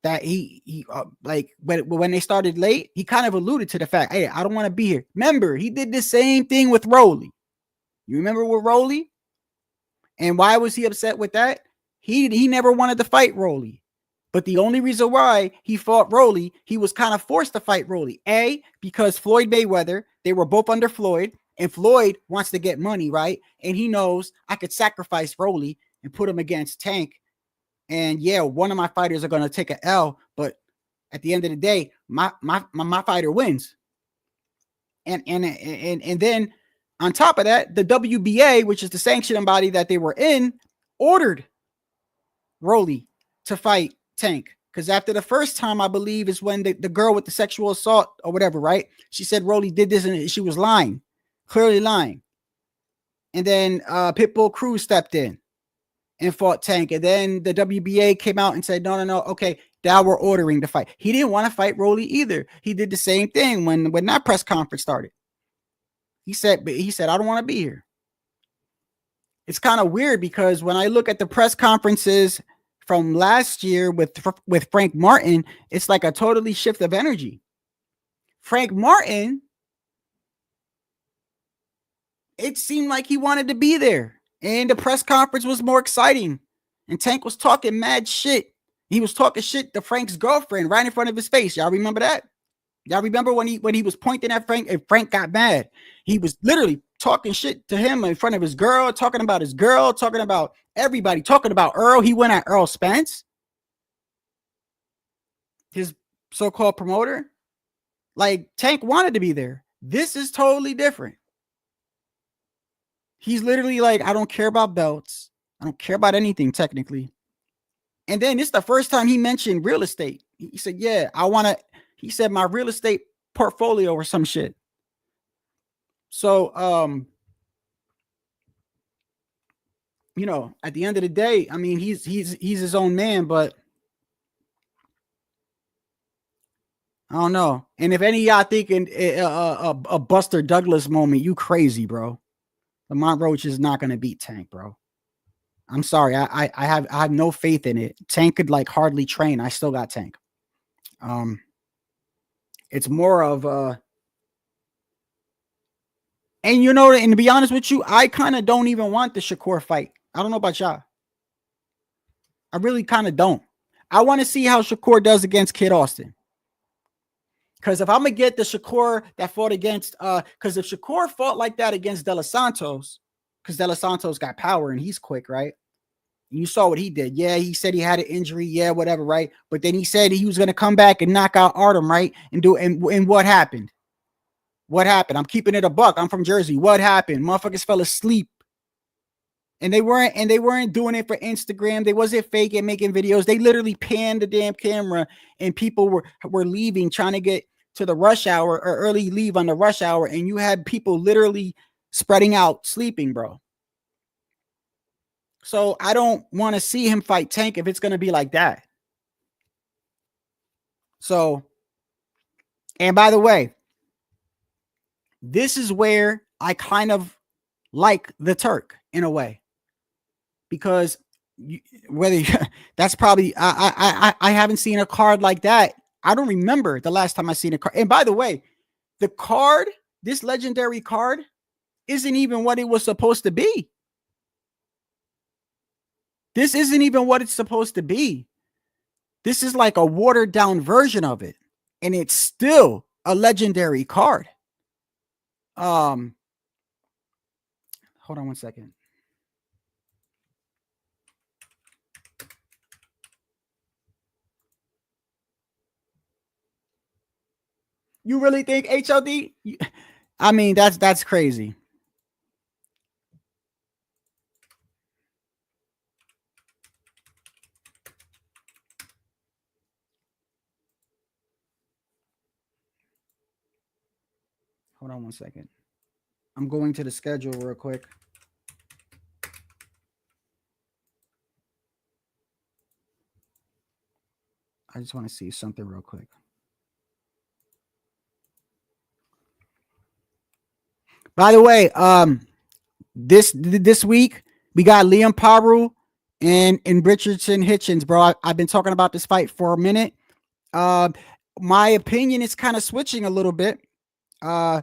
That he like when they started late, he kind of alluded to the fact, hey, I don't want to be here. Remember, he did the same thing with Rolly. You remember with Rolly? And why was he upset with that? He never wanted to fight Rolly. But the only reason why he fought Rolly, he was kind of forced to fight Rolly. Because Floyd Mayweather, they were both under Floyd, and Floyd wants to get money, right? And he knows I could sacrifice Rolly and put him against Tank. And yeah, one of my fighters are going to take an L, but at the end of the day, my fighter wins. And then on top of that, the WBA, which is the sanctioning body that they were in, ordered Rolly to fight Tank Because after the first time, I believe is when the girl with the sexual assault or whatever, right? She said Rolly did this and she was lying, clearly lying. And then Pitbull Cruz stepped in and fought Tank. And then the WBA came out and said, no, okay, now we're ordering the fight. He didn't want to fight Rolly either. He did the same thing when that press conference started. He said, I don't want to be here. It's kind of weird because when I look at the press conferences from last year with Frank Martin, it's like a totally shift of energy. Frank Martin, it seemed like he wanted to be there. And the press conference was more exciting. And Tank was talking mad shit. He was talking shit to Frank's girlfriend right in front of his face. Y'all remember that? Y'all remember when he was pointing at Frank and Frank got mad? He was literally talking shit to him in front of his girl, talking about his girl, talking about everybody, talking about Earl. He went at Earl Spence, his so-called promoter. Like, Tank wanted to be there. This is totally different. He's literally like, I don't care about belts. I don't care about anything technically. And then it's the first time he mentioned real estate. He said, yeah, he said my real estate portfolio or some shit. So, you know, at the end of the day, I mean, he's his own man, but I don't know. And if any of y'all thinking a Buster Douglas moment, you crazy, bro. Lamont Roach is not going to beat Tank, bro. I'm sorry. I have no faith in it. Tank could like hardly train. I still got Tank. It's more of and you know, and to be honest with you, I kind of don't even want the Shakur fight. I don't know about y'all. I really kind of don't. I want to see how Shakur does against Kid Austin. Because if I'm going to get the Shakur that fought against, because if Shakur fought like that against De Los Santos, because De Los Santos got power and he's quick, right? And you saw what he did. Yeah, he said he had an injury. Yeah, whatever, right? But then he said he was going to come back and knock out Artem, right? And what happened? What happened? I'm keeping it a buck. I'm from Jersey. What happened? Motherfuckers fell asleep. And they weren't doing it for Instagram. They wasn't faking, making videos. They literally panned the damn camera and people were leaving, trying to get to the rush hour or early leave on the rush hour. And you had people literally spreading out, sleeping, bro. So I don't want to see him fight Tank if it's going to be like that. So, and by the way, this is where I kind of like the Turk in a way. Because that's probably I haven't seen a card like that. I don't remember the last time I seen a card. And by the way, the card, this legendary card, isn't even what it was supposed to be. This isn't even what it's supposed to be. This is like a watered down version of it, and it's still a legendary card. Hold on one second. You really think HLD? I mean, that's crazy. Hold on one second. I'm going to the schedule real quick. I just want to see something real quick. By the way, this week we got Liam Paru and Richardson Hitchens, bro. I've been talking about this fight for a minute. My opinion is kind of switching a little bit. I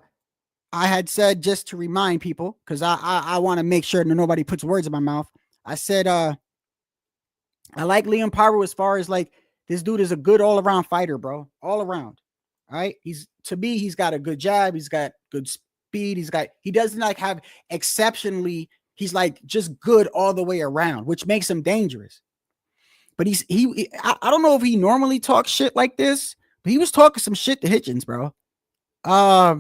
had said, just to remind people, because I want to make sure that nobody puts words in my mouth. I said I like Liam Paru as far as like this dude is a good all around fighter, bro. All around. All right. He's got a good jab. He's got good speed. He doesn't like have exceptionally, he's like just good all the way around, which makes him dangerous. But I don't know if he normally talks shit like this, but he was talking some shit to Hitchens, bro. I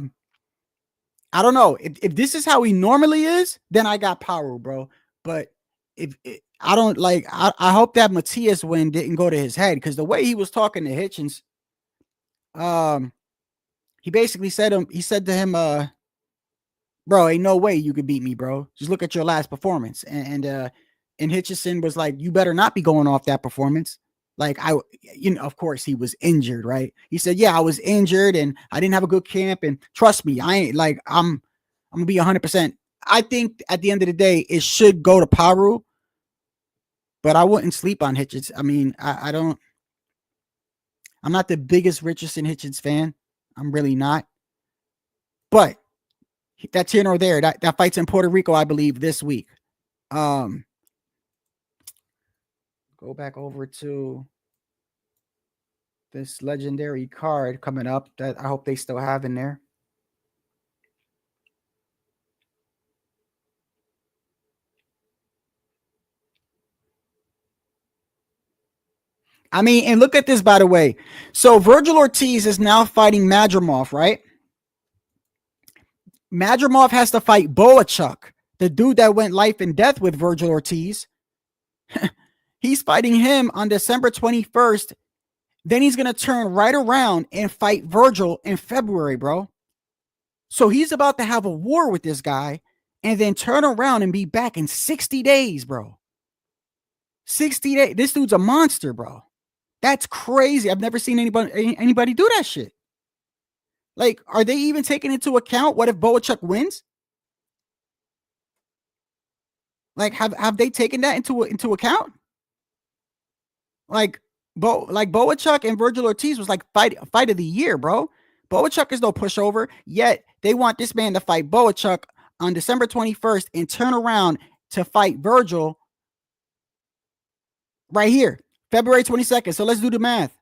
don't know if this is how he normally is, then I got power, bro. But I don't like, I hope that Matias win didn't go to his head, because the way he was talking to Hitchens, he basically said to him, bro, ain't no way you could beat me, bro. Just look at your last performance. And Hitchison was like, you better not be going off that performance. Like, of course he was injured, right? He said, yeah, I was injured and I didn't have a good camp. And trust me, I ain't like, I'm gonna be 100%. I think at the end of the day, it should go to Paru, but I wouldn't sleep on Hitchens. I mean, I'm not the biggest Richardson Hitchens fan. I'm really not. But that's here nor there. That fight's in Puerto Rico, I believe, this week. Go back over to this legendary card coming up that I hope they still have in there. I mean, and look at this, by the way. So Virgil Ortiz is now fighting Madrimov, right? Madrimov has to fight Boachuk, the dude that went life and death with Virgil Ortiz. He's fighting him on December 21st. Then he's going to turn right around and fight Virgil in February, bro. So he's about to have a war with this guy and then turn around and be back in 60 days, bro. 60 days. This dude's a monster, bro. That's crazy. I've never seen anybody do that shit. Like, are they even taking into account what if Boachuk wins? Like, have they taken that into account? Like Boachuk and Virgil Ortiz was like fight of the year, bro. Boachuk is no pushover, yet they want this man to fight Boachuk on December 21st and turn around to fight Virgil right here, February 22nd. So let's do the math.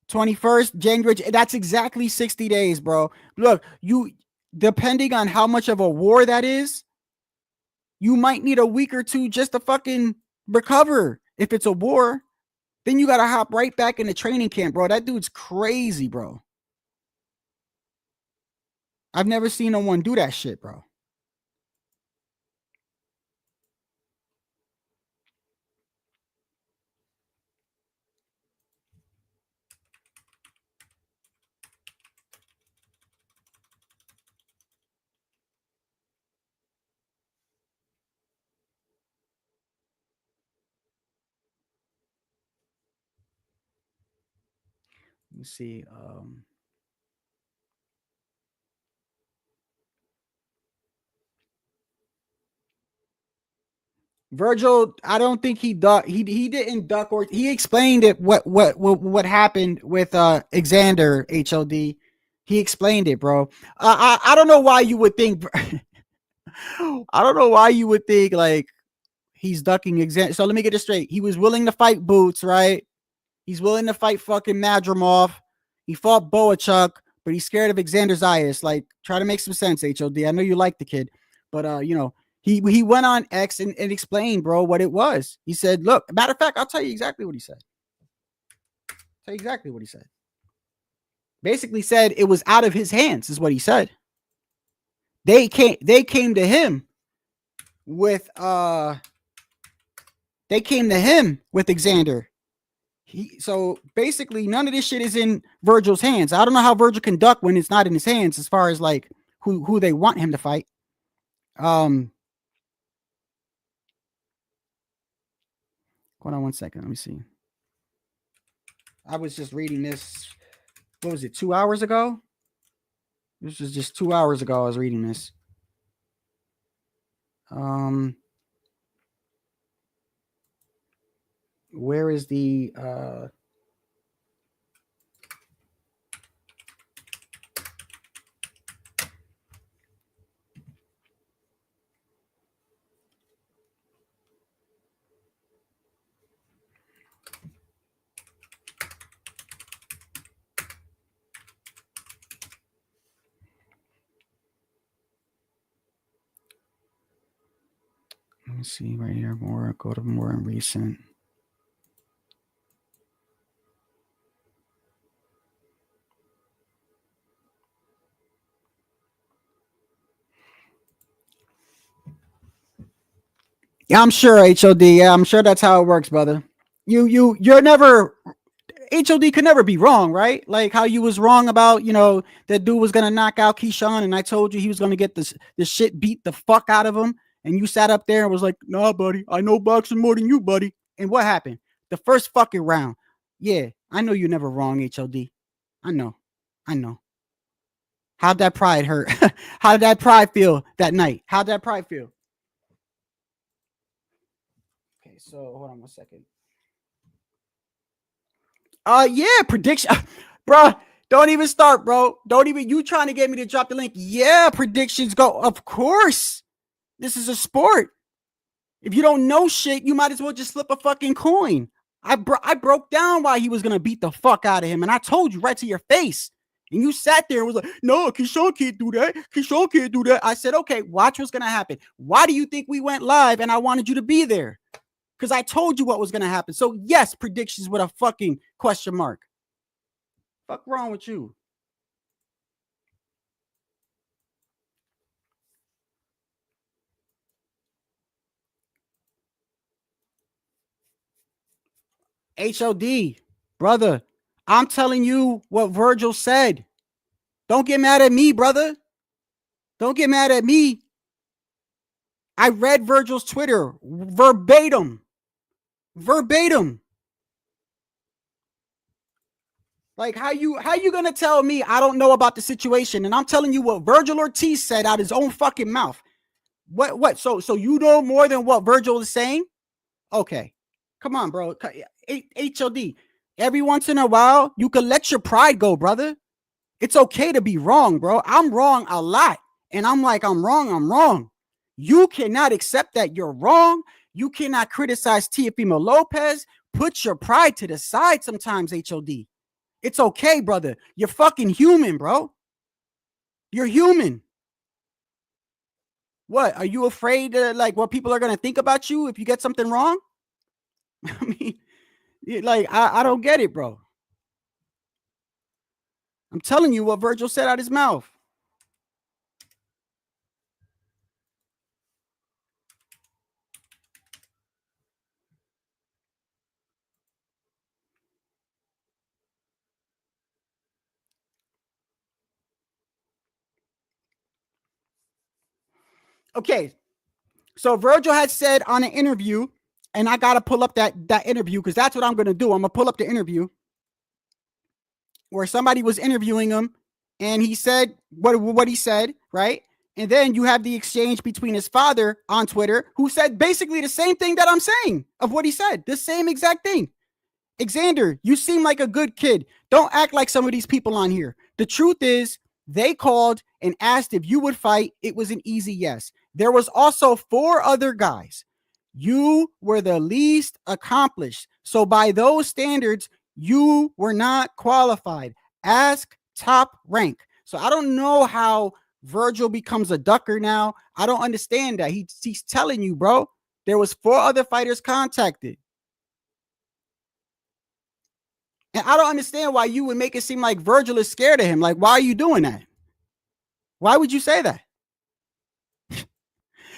21st, January, that's exactly 60 days, bro. Look, depending on how much of a war that is, you might need a week or two just to fucking recover. If it's a war, then you got to hop right back into training camp, bro. That dude's crazy, bro. I've never seen no one do that shit, bro. Let me see. Virgil, I don't think he ducked. He didn't duck, or he explained it. What happened with Xander HOD? He explained it, bro. I don't know why you would think. I don't know why you would think like he's ducking Xander. So let me get it straight. He was willing to fight Boots, right? He's willing to fight fucking Madrimov. He fought Boachuk, but he's scared of Xander Zayas. Like, try to make some sense, HOD. I know you like the kid, but he went on X and explained, bro, what it was. He said, look, matter of fact, I'll tell you exactly what he said. Basically said it was out of his hands, is what he said. They came to him with Xander. So basically none of this shit is in Virgil's hands. I don't know how Virgil can duck when it's not in his hands as far as like who they want him to fight. Hold on one second. Let me see. I was just reading this. What was it? 2 hours ago? This was just 2 hours ago. I was reading this. Where is the let me see right here. Go to more and recent. Yeah, I'm sure, HOD. Yeah, I'm sure that's how it works, brother. You're never HOD could never be wrong, right? Like how you was wrong about, that dude was gonna knock out KeyShawn, and I told you he was gonna get this shit beat the fuck out of him, and you sat up there and was like, "Nah, buddy, I know boxing more than you, buddy." And what happened? The first fucking round. Yeah, I know you're never wrong, HOD. I know. How'd that pride hurt? How did that pride feel that night? How'd that pride feel? Okay, so hold on 1 second. Yeah, prediction. Bro, don't even start, bro. Don't even, you trying to get me to drop the link. Yeah, predictions go. Of course. This is a sport. If you don't know shit, you might as well just flip a fucking coin. I broke down why he was going to beat the fuck out of him, and I told you right to your face. And you sat there and was like, "No, KeyShawn can't do that. KeyShawn can't do that." I said, "Okay, watch what's going to happen." Why do you think we went live and I wanted you to be there? Because I told you what was going to happen. So yes, predictions with a fucking question mark. Fuck wrong with you? HOD, brother, I'm telling you what Virgil said. Don't get mad at me, brother. Don't get mad at me. I read Virgil's Twitter verbatim. Like how you gonna tell me I don't know about the situation, and I'm telling you what Virgil Ortiz said out his own fucking mouth. What? So you know more than what Virgil is saying? Okay, come on, bro. HOD. Every once in a while, you can let your pride go, brother. It's okay to be wrong, bro. I'm wrong a lot, and I'm like, I'm wrong. You cannot accept that you're wrong. You cannot criticize Teofimo Lopez. Put your pride to the side sometimes, HOD. It's okay, brother. You're fucking human, bro. You're human. What? Are you afraid of like what people are going to think about you if you get something wrong? I mean, like, I don't get it, bro. I'm telling you what Virgil said out his mouth. Okay, so Virgil had said on an interview, and I got to pull up that interview because that's what I'm going to do. I'm going to pull up the interview where somebody was interviewing him, and he said what he said, right? And then you have the exchange between his father on Twitter, who said basically the same thing that I'm saying of what he said, the same exact thing. Xander, you seem like a good kid. Don't act like some of these people on here. The truth is, they called and asked if you would fight. It was an easy yes. There was also 4 other guys. You were the least accomplished. So by those standards, you were not qualified. Ask Top Rank. So I don't know how Virgil becomes a ducker now. I don't understand that. He's telling you, bro, there was 4 other fighters contacted. And I don't understand why you would make it seem like Virgil is scared of him. Like, why are you doing that? Why would you say that?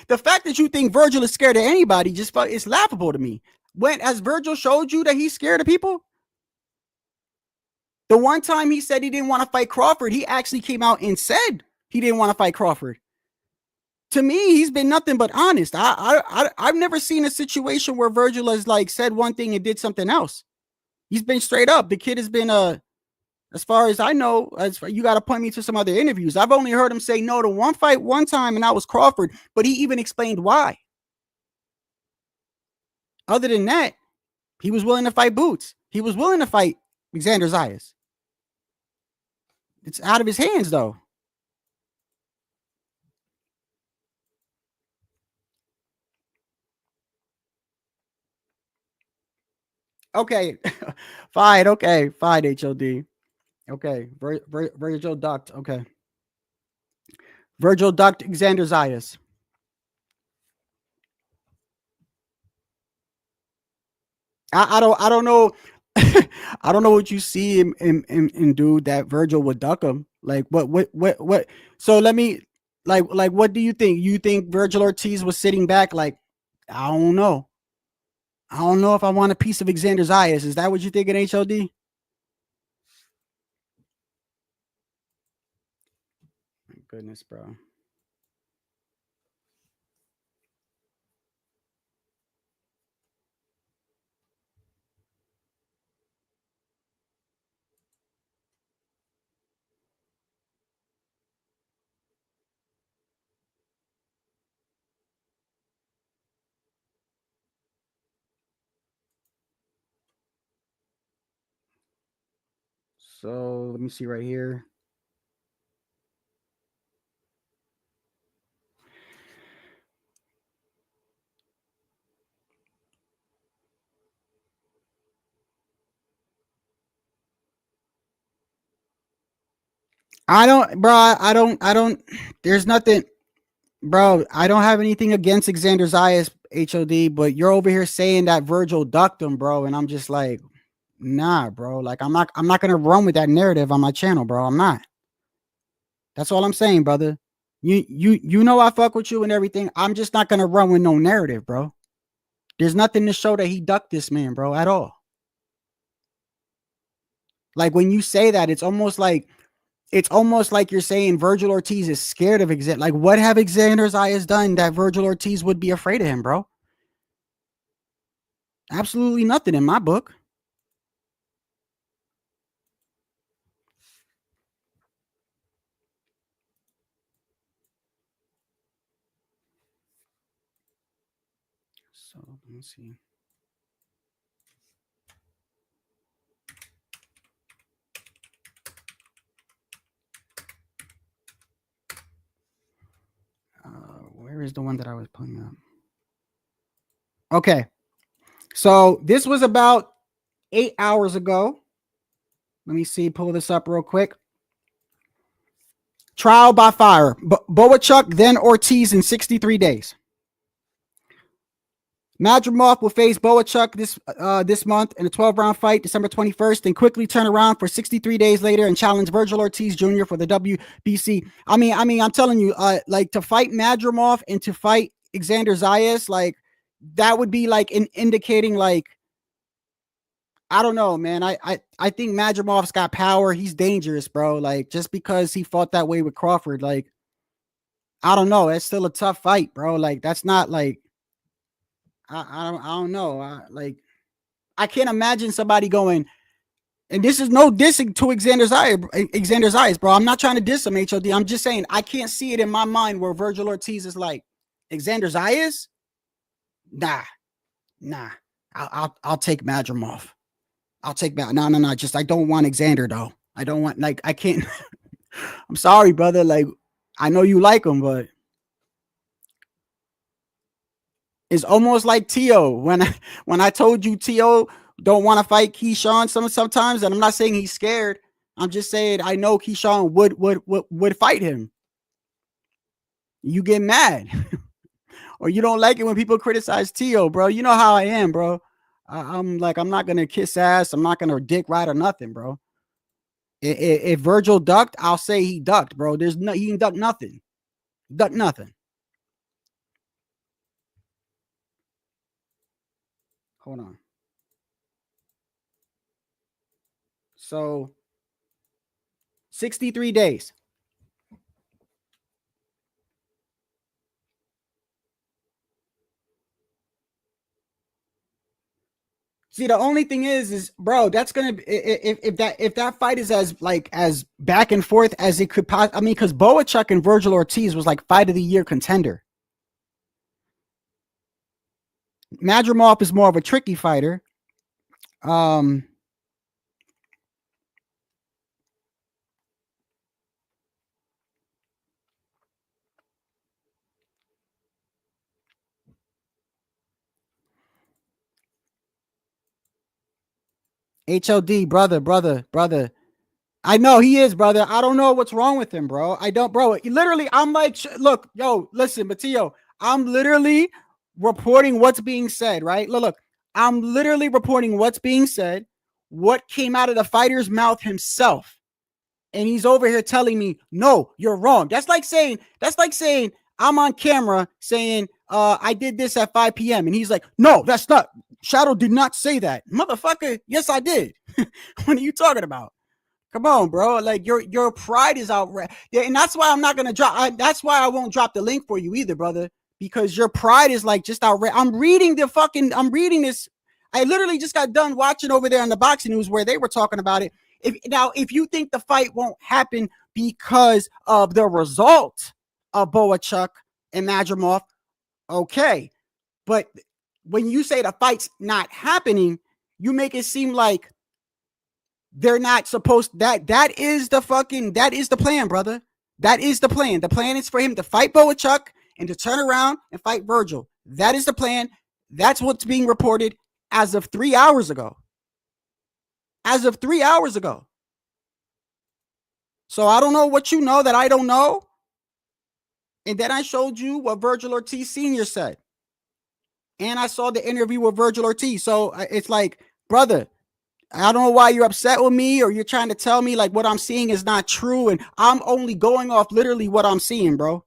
The fact that you think Virgil is scared of anybody it's laughable to me. When has Virgil showed you that he's scared of people? The one time he said he didn't want to fight Crawford, he actually came out and said he didn't want to fight Crawford. To me, he's been nothing but honest. I've never seen a situation where Virgil has like said one thing and did something else. He's been straight up. The kid has been, as far as I know, you got to point me to some other interviews. I've only heard him say no to one fight one time, and that was Crawford. But he even explained why. Other than that, he was willing to fight Boots. He was willing to fight Xander Zayas. It's out of his hands, though. Okay, fine. Okay, fine. HOD. Okay, Virgil ducked. Okay, Virgil ducked Xander Zayas. I don't know. I don't know what you see in dude that Virgil would duck him. Like what? So let me like what do you think? You think Virgil Ortiz was sitting back like I don't know. I don't know if I want a piece of Xander Zayas. Is that what you think in HOD? My goodness, bro. So let me see right here. I don't, there's nothing, bro. I don't have anything against Xander Zayas, HOD, but you're over here saying that Virgil ducked him, bro. And I'm just like, nah, bro. Like, I'm not going to run with that narrative on my channel, bro. I'm not. That's all I'm saying, brother. You know, I fuck with you and everything. I'm just not going to run with no narrative, bro. There's nothing to show that he ducked this man, bro, at all. Like, when you say that, it's almost like you're saying Virgil Ortiz is scared of Xander. Like, what have Xander Zayas done that Virgil Ortiz would be afraid of him, bro? Absolutely nothing in my book. So let me see. Where is the one that I was pulling up? Okay. So this was about 8 hours ago. Let me see. Pull this up real quick. Trial by fire. Boachuk, then Ortiz in 63 days. Madrimov will face Boachuk this month in a 12-round fight, December 21st, and quickly turn around for 63 days later and challenge Virgil Ortiz Jr. for the WBC. I mean, I'm telling you, like, to fight Madrimov and to fight Xander Zayas, like, that would be like indicating, like, I don't know, man. I think Madrimov's got power. He's dangerous, bro. Like, just because he fought that way with Crawford, like, I don't know. It's still a tough fight, bro. Like, that's not like, I don't know. Like, I can't imagine somebody going, and this is no dissing to Xander Zayas, bro. I'm not trying to diss him, HOD. I'm just saying I can't see it in my mind where Virgil Ortiz is like, Xander Zayas? Nah. I'll take Madrimov. I'll take that. No. Just, I don't want Xander, though. I don't want, like, I can't. I'm sorry, brother. Like, I know you like him, but it's almost like Teo. When I told you Teo don't want to fight KeyShawn sometimes, and I'm not saying he's scared. I'm just saying I know KeyShawn would fight him. You get mad. Or you don't like it when people criticize Teo, bro. You know how I am, bro. I'm like, I'm not going to kiss ass. I'm not going to dick ride or nothing, bro. If Virgil ducked, I'll say he ducked, bro. He didn't duck nothing. Duck nothing. Hold on. So 63 days. See, the only thing is, bro, that's gonna be, if that fight is as back and forth as it could possibly. I mean, because Boachuk and Virgil Ortiz was like fight of the year contender. Madrimov is more of a tricky fighter. HOD, brother. I know he is, brother. I don't know what's wrong with him, bro. I don't, bro. Literally, I'm like, look, yo, listen, Mateo, I'm literally reporting what's being said, right? Look, I'm literally reporting what's being said, what came out of the fighter's mouth himself. And he's over here telling me, no, you're wrong. That's like saying, I'm on camera saying, I did this at 5 p.m. And he's like, no, that's not. Shadow did not say that. Motherfucker, yes, I did. What are you talking about? Come on, bro. Like your pride is outrageous. Yeah, and that's why I'm not gonna drop. That's why I won't drop the link for you either, brother. Because your pride is like just outrageous. I'm reading this. I literally just got done watching over there on the boxing news where they were talking about it. If you think the fight won't happen because of the result of Boachuk and Madrimov, okay. But when you say the fight's not happening, you make it seem like they're not supposed that is the plan, brother. That is the plan. The plan is for him to fight Boachuk and to turn around and fight Virgil. That is the plan. That's what's being reported as of 3 hours ago. So I don't know what you know that I don't know. And then I showed you what Virgil Ortiz Sr. said. And I saw the interview with Virgil Ortiz. So it's like, brother, I don't know why you're upset with me or you're trying to tell me like what I'm seeing is not true. And I'm only going off literally what I'm seeing, bro.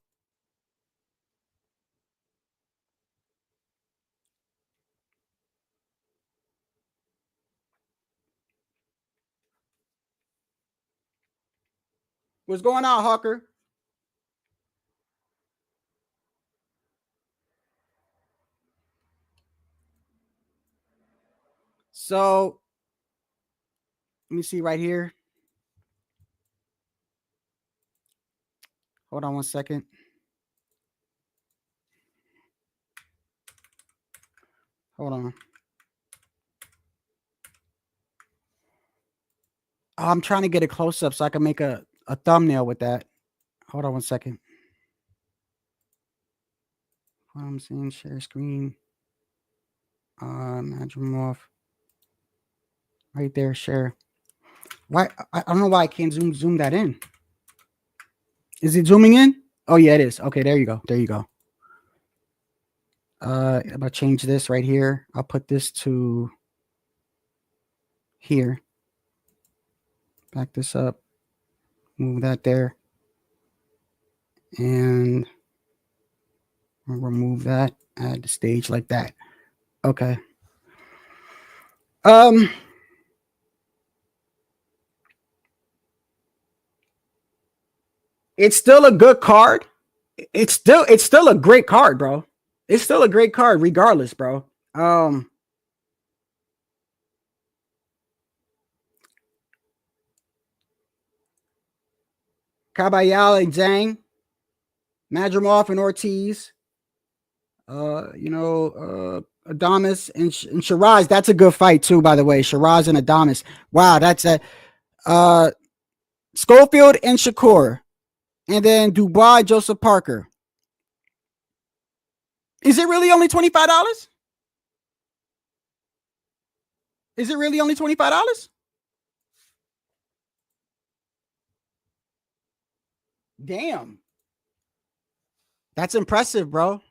What's going on, Hawker? So let me see right here. Hold on one second. Hold on. I'm trying to get a close up so I can make a thumbnail with that. Hold on one second. I'm seeing share screen. Madrimov. Right there, share. Why? I don't know why I can't zoom that in. Is it zooming in? Oh yeah, it is. Okay, there you go. I'm gonna change this right here. I'll put this to here. Back this up. Move that there. And remove that. Add the stage like that. Okay. It's still a good card. It's still a great card, bro. It's still a great card regardless, bro. Caballal and Zhang, Madrimov and Ortiz, Adames and Shiraz. That's a good fight too, by the way. Shiraz and Adames. Wow, that's a Schofield and Shakur. And then Dubois, Joseph Parker. Is it really only $25? Is it really only $25? Damn. That's impressive, bro.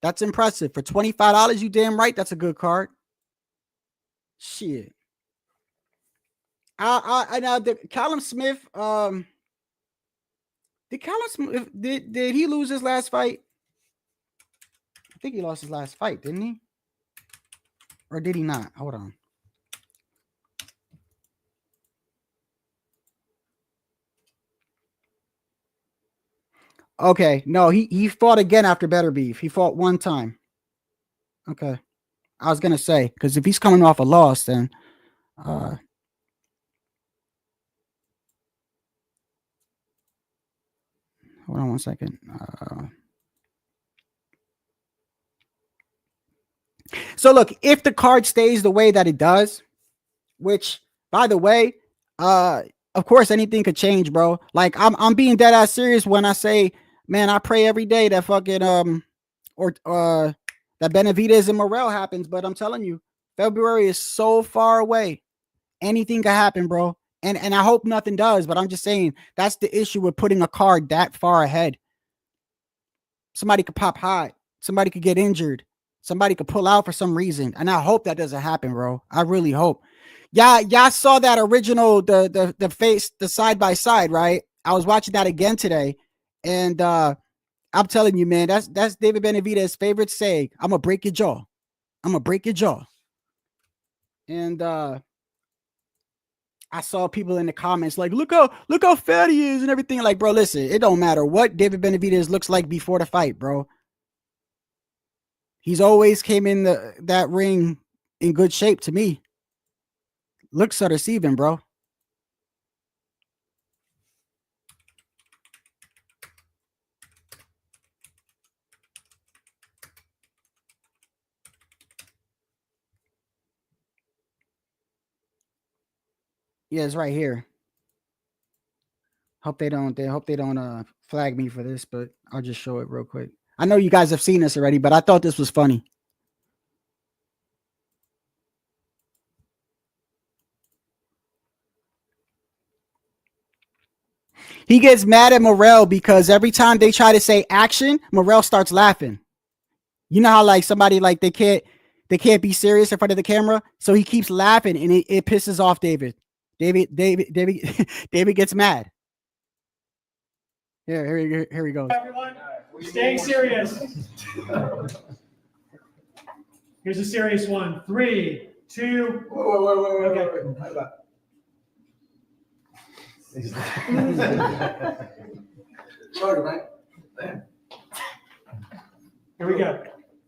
That's impressive. For $25, you damn right. That's a good card. Shit. I now Callum Smith, did Callum Smith, did he lose his last fight? I think he lost his last fight, didn't he? Or did he not? Hold on. Okay, no, he fought again after Better Beef. He fought one time. Okay. I was gonna say, because if he's coming off a loss, then hold on one second. So look, if the card stays the way that it does, which by the way, of course anything could change, bro. Like I'm being dead ass serious when I say, man, I pray every day that fucking that Benavidez and Morel happens, but I'm telling you, February is so far away. Anything could happen, bro. And I hope nothing does, but I'm just saying that's the issue with putting a card that far ahead. Somebody could pop hot. Somebody could get injured. Somebody could pull out for some reason. And I hope that doesn't happen, bro. I really hope. Yeah, y'all saw that original, the face, the side by side, right? I was watching that again today. And I I'm telling you, man, that's David Benavidez's favorite saying. I'm gonna break your jaw. I'm gonna break your jaw. And I saw people in the comments like, look how fat he is and everything. Like, bro, listen, it don't matter what David Benavidez looks like before the fight, bro. He's always came in that ring in good shape to me. Looks are deceiving, bro. Yeah, it's right here. Hope they don't flag me for this, but I'll just show it real quick. I know you guys have seen this already, but I thought this was funny. He gets mad at Morel because every time they try to say action, Morel starts laughing. You know how like somebody like they can't be serious in front of the camera, so he keeps laughing and it pisses off David. David gets mad. Here he goes. Everyone, staying serious. Here's a serious one. 3, 2. Wait. Sorry, man. Here we go.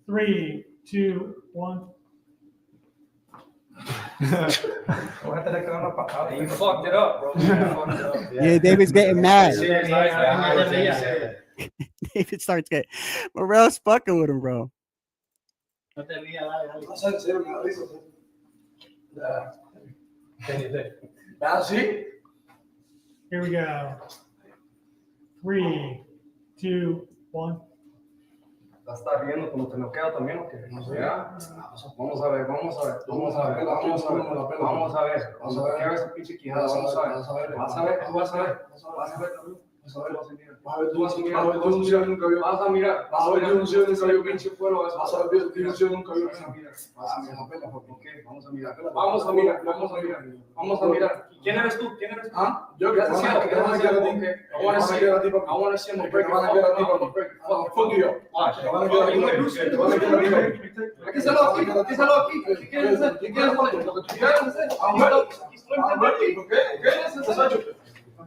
3, 2, 1. You fucked it up, bro. Yeah, David's getting mad. David starts getting Morel's fucking with him, bro. Here we go. 3, 2, 1. ¿La estás viendo como te noquea también o qué? ¿Ya? Vamos a ver. ¿Qué ves esa pinche quijada? Vamos a ver. Vas a ver. Tú vas a ver. Vas a mirar. Pinche fuero. Vas a ver. Vamos a mirar. ¿Quién eres tú? ¿Ah? Yo que te siento. I want to see him break it. Fuck you up. Watch. Díselo aquí. ¿Qué quieres hacer?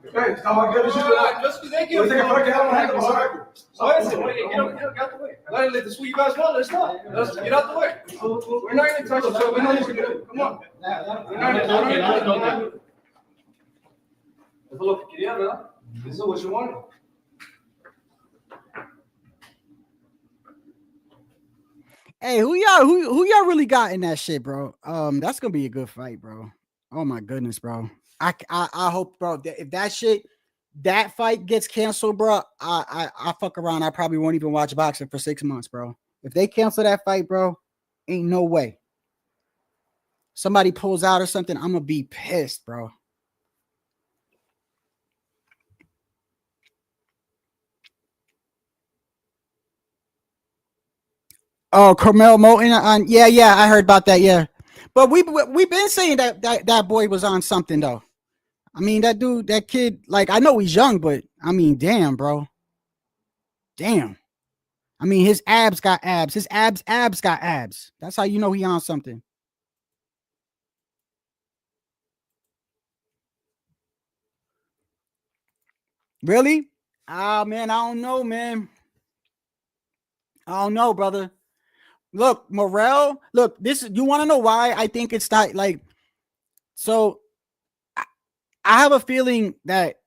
Estamos aquí Dale, this is what you guys want. Let's get out the way. We're not even touching, so we know what to do. Come on. Eso es lo que quería, ¿verdad? This is what you wanted. Hey, who y'all really got in that shit, bro? That's gonna be a good fight, bro. Oh my goodness, bro. I hope, bro, if that fight gets canceled, bro, I fuck around. I probably won't even watch boxing for 6 months, bro. If they cancel that fight, bro, ain't no way. Somebody pulls out or something, I'm gonna be pissed, bro. Oh, Carmel Moten on, yeah, I heard about that, yeah. But we've been saying that boy was on something though. I mean, that kid, like, I know he's young, but I mean, damn, bro. Damn. I mean, his abs got abs. His abs got abs. That's how you know he on something. Really? Ah, man, I don't know, man. I don't know, brother. Look, Morel, look, you want to know why I think it's not like, so I have a feeling that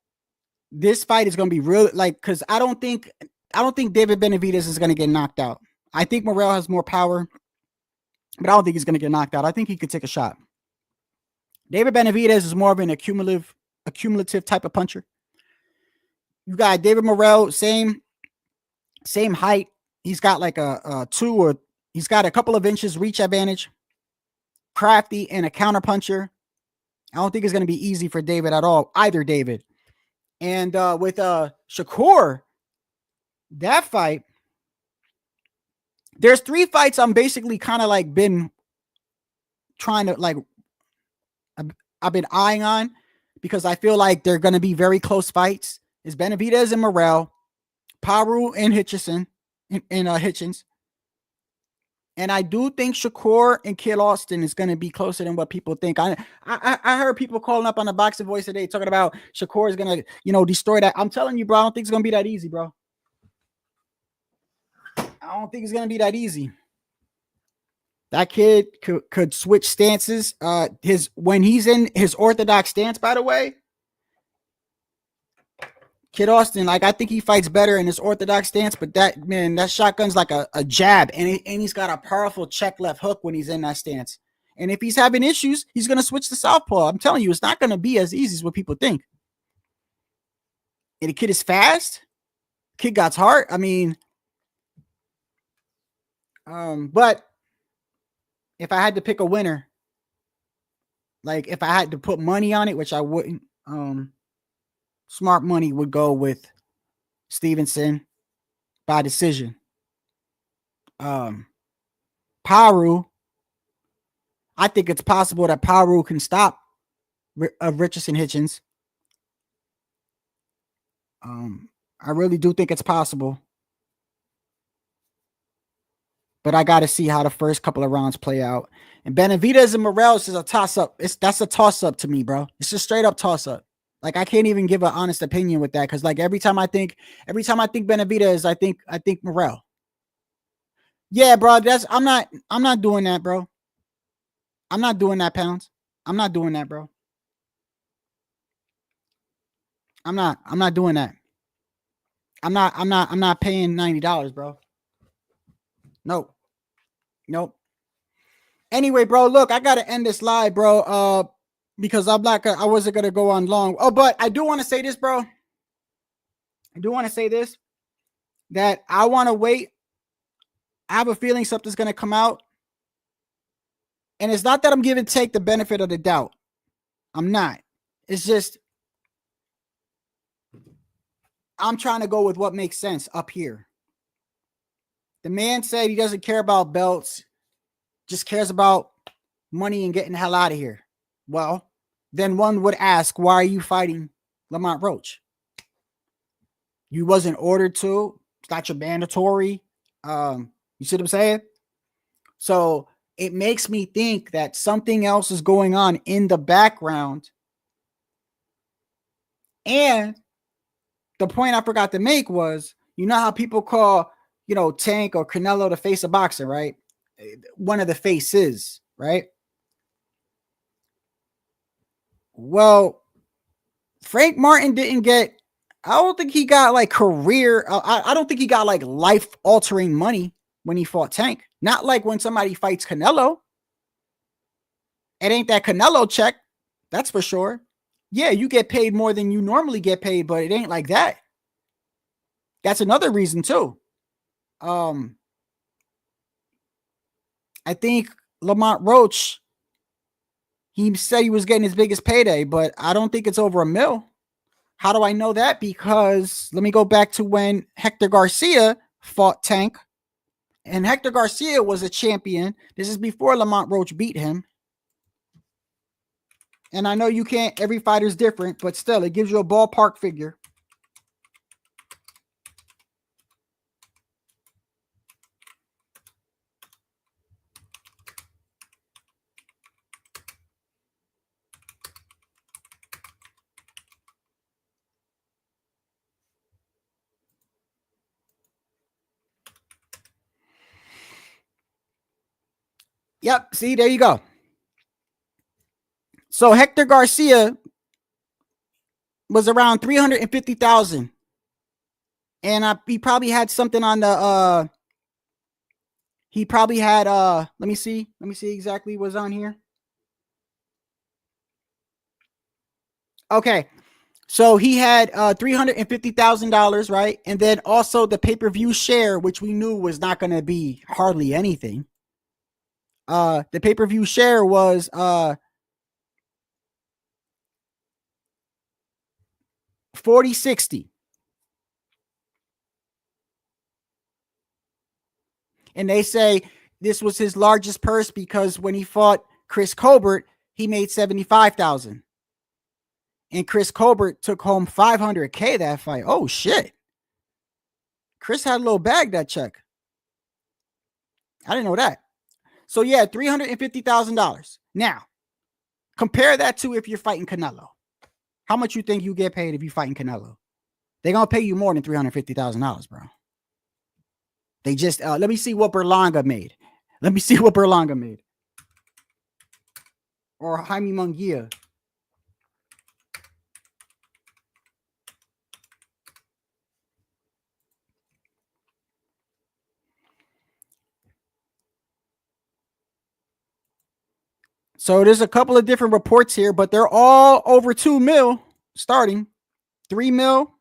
this fight is going to be real, like, because I don't think David Benavidez is going to get knocked out. I think Morel has more power, but I don't think he's going to get knocked out. I think he could take a shot. David Benavidez is more of an accumulative type of puncher. You got David Morel, same height. He's got like he's got a couple of inches reach advantage. Crafty and a counter puncher. I don't think it's going to be easy for David at all, either David. And with Shakur, that fight, there's 3 fights I'm basically kind of like been trying to, like, I've been eyeing on because I feel like they're going to be very close fights. Is Benavidez and Morel, Paru and Hitchison and Hitchens. And I do think Shakur and Kid Austin is going to be closer than what people think. I heard people calling up on the Boxing Voice today talking about Shakur is going to, destroy that. I'm telling you, bro, I don't think it's going to be that easy, bro. I don't think it's going to be that easy. That kid could switch stances. When he's in his orthodox stance, by the way, Kid Austin, I think he fights better in his orthodox stance, but that shotgun's like a jab, and he's got a powerful check left hook when he's in that stance. And if he's having issues, he's going to switch to southpaw. I'm telling you, it's not going to be as easy as what people think. And the kid is fast. Kid got heart. But if I had to pick a winner, if I had to put money on it, which I wouldn't, smart money would go with Stevenson by decision. Paru, I think it's possible that Paru can stop Richardson Hitchens. I really do think it's possible. But I got to see how the first couple of rounds play out. And Benavidez and Morel is a toss-up. That's a toss-up to me, bro. It's just straight up toss-up. I can't even give an honest opinion with that, because every time I think Benavidez, I think Morel. Yeah, bro. I'm not doing that, bro. I'm not doing that, Pounds. I'm not doing that, bro. I'm not doing that. I'm not paying $90, bro. Nope. Anyway, bro, look, I gotta end this live, bro. Because I wasn't gonna go on long. Oh, but I do want to say this, bro. I do want to say this, that I want to wait. I have a feeling something's gonna come out. And it's not that I'm giving Tank the benefit of the doubt. I'm not. It's just I'm trying to go with what makes sense up here. The man said he doesn't care about belts, just cares about money and getting the hell out of here. Well, then one would ask, why are you fighting Lamont Roach? You wasn't ordered to. It's not your mandatory. You see what I'm saying? So it makes me think that something else is going on in the background. And the point I forgot to make was, you know how people call, Tank or Canelo the face of boxing, right? One of the faces, right? Well, Frank Martin didn't get, I don't think he got career, I don't think he got life-altering money when he fought Tank. Not like when somebody fights Canelo. It ain't that Canelo check, that's for sure. Yeah, you get paid more than you normally get paid, but it ain't like that. That's another reason too. I think Lamont Roach, he said he was getting his biggest payday, but I don't think it's over $1 million. How do I know that? Because let me go back to when Hector Garcia fought Tank. And Hector Garcia was a champion. This is before Lamont Roach beat him. And I know you can't, every fighter's different, but still, it gives you a ballpark figure. Yep. See, there you go. So Hector Garcia was around 350,000. And he probably had something on the, he probably had, let me see exactly what's on here. Okay. So he had $350,000, right? And then also the pay-per-view share, which we knew was not going to be hardly anything. The pay-per-view share was 40-60. And they say this was his largest purse because when he fought Chris Colbert, he made $75,000. And Chris Colbert took home $500K that fight. Oh shit. Chris had a little bag that check. I didn't know that. So yeah, $350,000. Now, compare that to if you're fighting Canelo. How much you think you get paid if you're fighting Canelo? They're gonna pay you more than $350,000, bro. They just let me see what Berlanga made. Let me see what Berlanga made. Or Jaime Munguia. So there's a couple of different reports here, but they're all over 2 mil starting. 3 mil.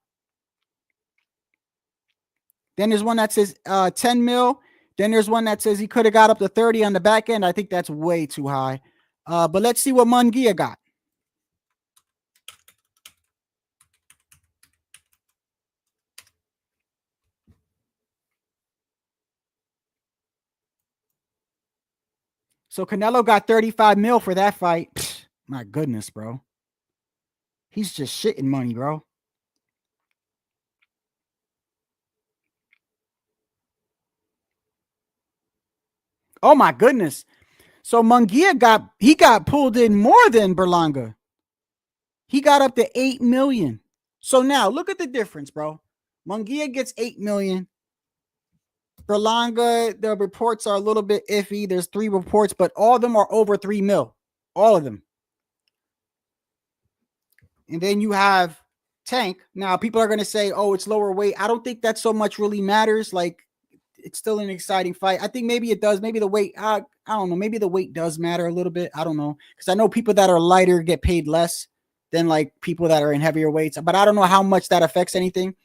Then there's one that says 10 mil. Then there's one that says he could have got up to 30 on the back end. I think that's way too high. But let's see what Munguia got. So Canelo got 35 mil for that fight. Pfft, my goodness, bro. He's just shitting money, bro. Oh my goodness. So Munguia got pulled in more than Berlanga. He got up to 8 million. So now look at the difference, bro. Munguia gets 8 million. Berlanga, the reports are a little bit iffy. There's 3 reports, but all of them are over 3 mil. All of them. And then you have Tank. Now, people are going to say, oh, it's lower weight. I don't think that so much really matters. Like, it's still an exciting fight. I think maybe it does. Maybe the weight, I don't know. Maybe the weight does matter a little bit. I don't know. Because I know people that are lighter get paid less than, like, people that are in heavier weights. But I don't know how much that affects anything.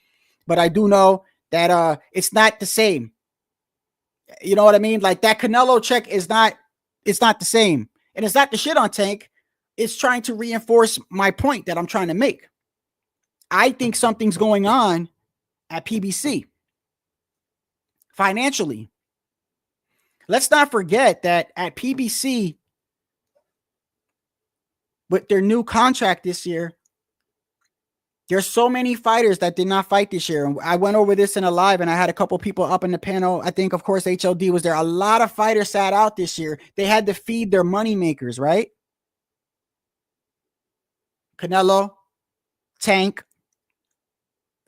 But I do know that it's not the same. You know what I mean? Like, that Canelo check is not, it's not the same. And it's not the shit on Tank. It's trying to reinforce my point that I'm trying to make. I think something's going on at PBC financially. Let's not forget that at PBC, with their new contract this year, there's so many fighters that did not fight this year. And I went over this in a live and I had a couple people up in the panel. I think, of course, HLD was there. A lot of fighters sat out this year. They had to feed their money makers, right? Canelo, Tank,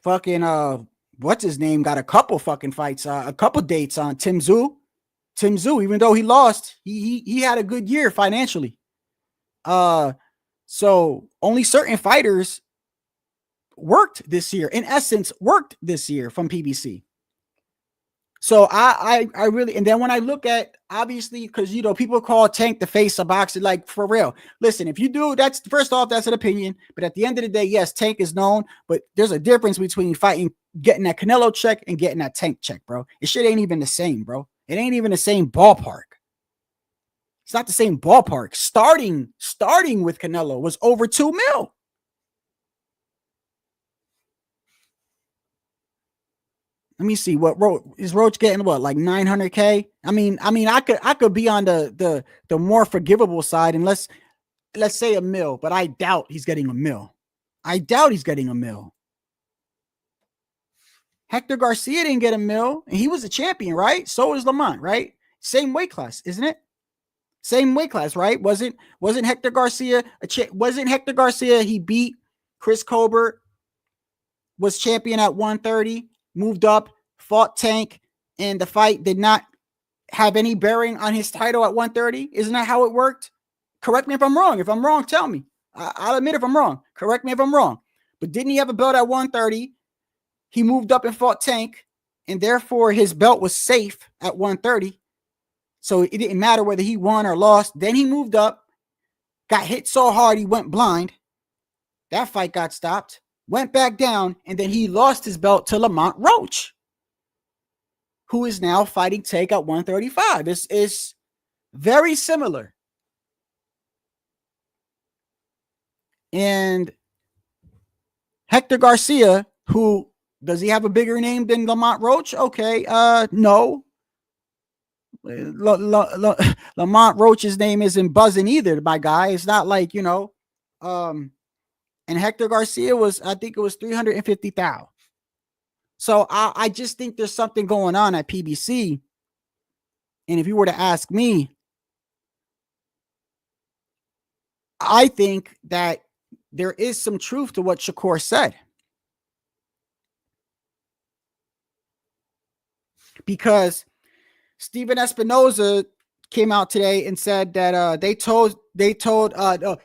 fucking, what's his name? Got a couple fucking fights, a couple dates on Tim Tszyu, even though he lost, he had a good year financially. So only certain fighters worked this year, in essence, worked this year from PBC. So I really, and then when I look at, obviously, because, you know, people call Tank the face of boxing, like, for real. Listen, if you do, that's, first off, that's an opinion. But at the end of the day, yes, Tank is known, but there's a difference between fighting, getting that Canelo check and getting that Tank check, bro. It shit ain't even the same, bro. It ain't even the same ballpark. It's not the same ballpark. Starting with Canelo was over 2 mil. Let me see what is Roach getting, what, like 900K? I mean, I could be on the more forgivable side, and let's say $1 mil, but I doubt he's getting $1 mil. I doubt he's getting $1 mil. Hector Garcia didn't get $1 mil, and he was a champion, right? So is Lamont, right? Same weight class, isn't it? Same weight class, right? Wasn't Hector Garcia wasn't Hector Garcia? He beat Chris Colbert, was champion at 130. Moved up, fought Tank, and the fight did not have any bearing on his title at 130. Isn't that how it worked? Correct me if I'm wrong. If I'm wrong, tell me. I'll admit if I'm wrong. Correct me if I'm wrong. But didn't he have a belt at 130? He moved up and fought Tank, and therefore his belt was safe at 130. So it didn't matter whether he won or lost. Then he moved up, got hit so hard he went blind. That fight got stopped. Went back down, and then he lost his belt to Lamont Roach, who is now fighting Tank at 135. This is very similar. And Hector Garcia, who, does he have a bigger name than Lamont Roach? Okay, no. Lamont Roach's name isn't buzzing either, my guy. It's not like, you know, and Hector Garcia was, I think it was 350,000. So I just think there's something going on at PBC. And if you were to ask me, I think that there is some truth to what Shakur said. Because Steven Espinoza came out today and said that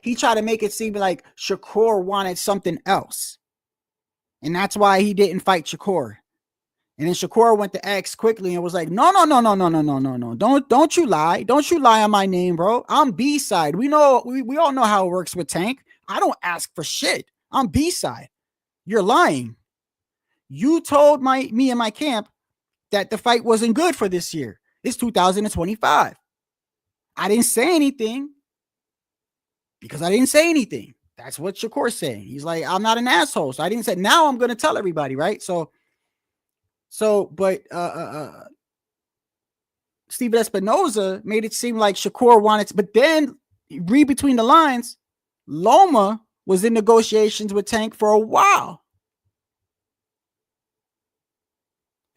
he tried to make it seem like Shakur wanted something else. And that's why he didn't fight Shakur. And then Shakur went to X quickly and was like, no. Don't you lie. Don't you lie on my name, bro. I'm B-side. We all know how it works with Tank. I don't ask for shit. I'm B-side. You're lying. You told me and my camp that the fight wasn't good for this year. It's 2025. I didn't say anything because I didn't say anything. That's what Shakur's saying. He's like, I'm not an asshole. So I didn't say, now I'm going to tell everybody, right? But Steven Espinoza made it seem like Shakur wanted, but then read between the lines, Loma was in negotiations with Tank for a while.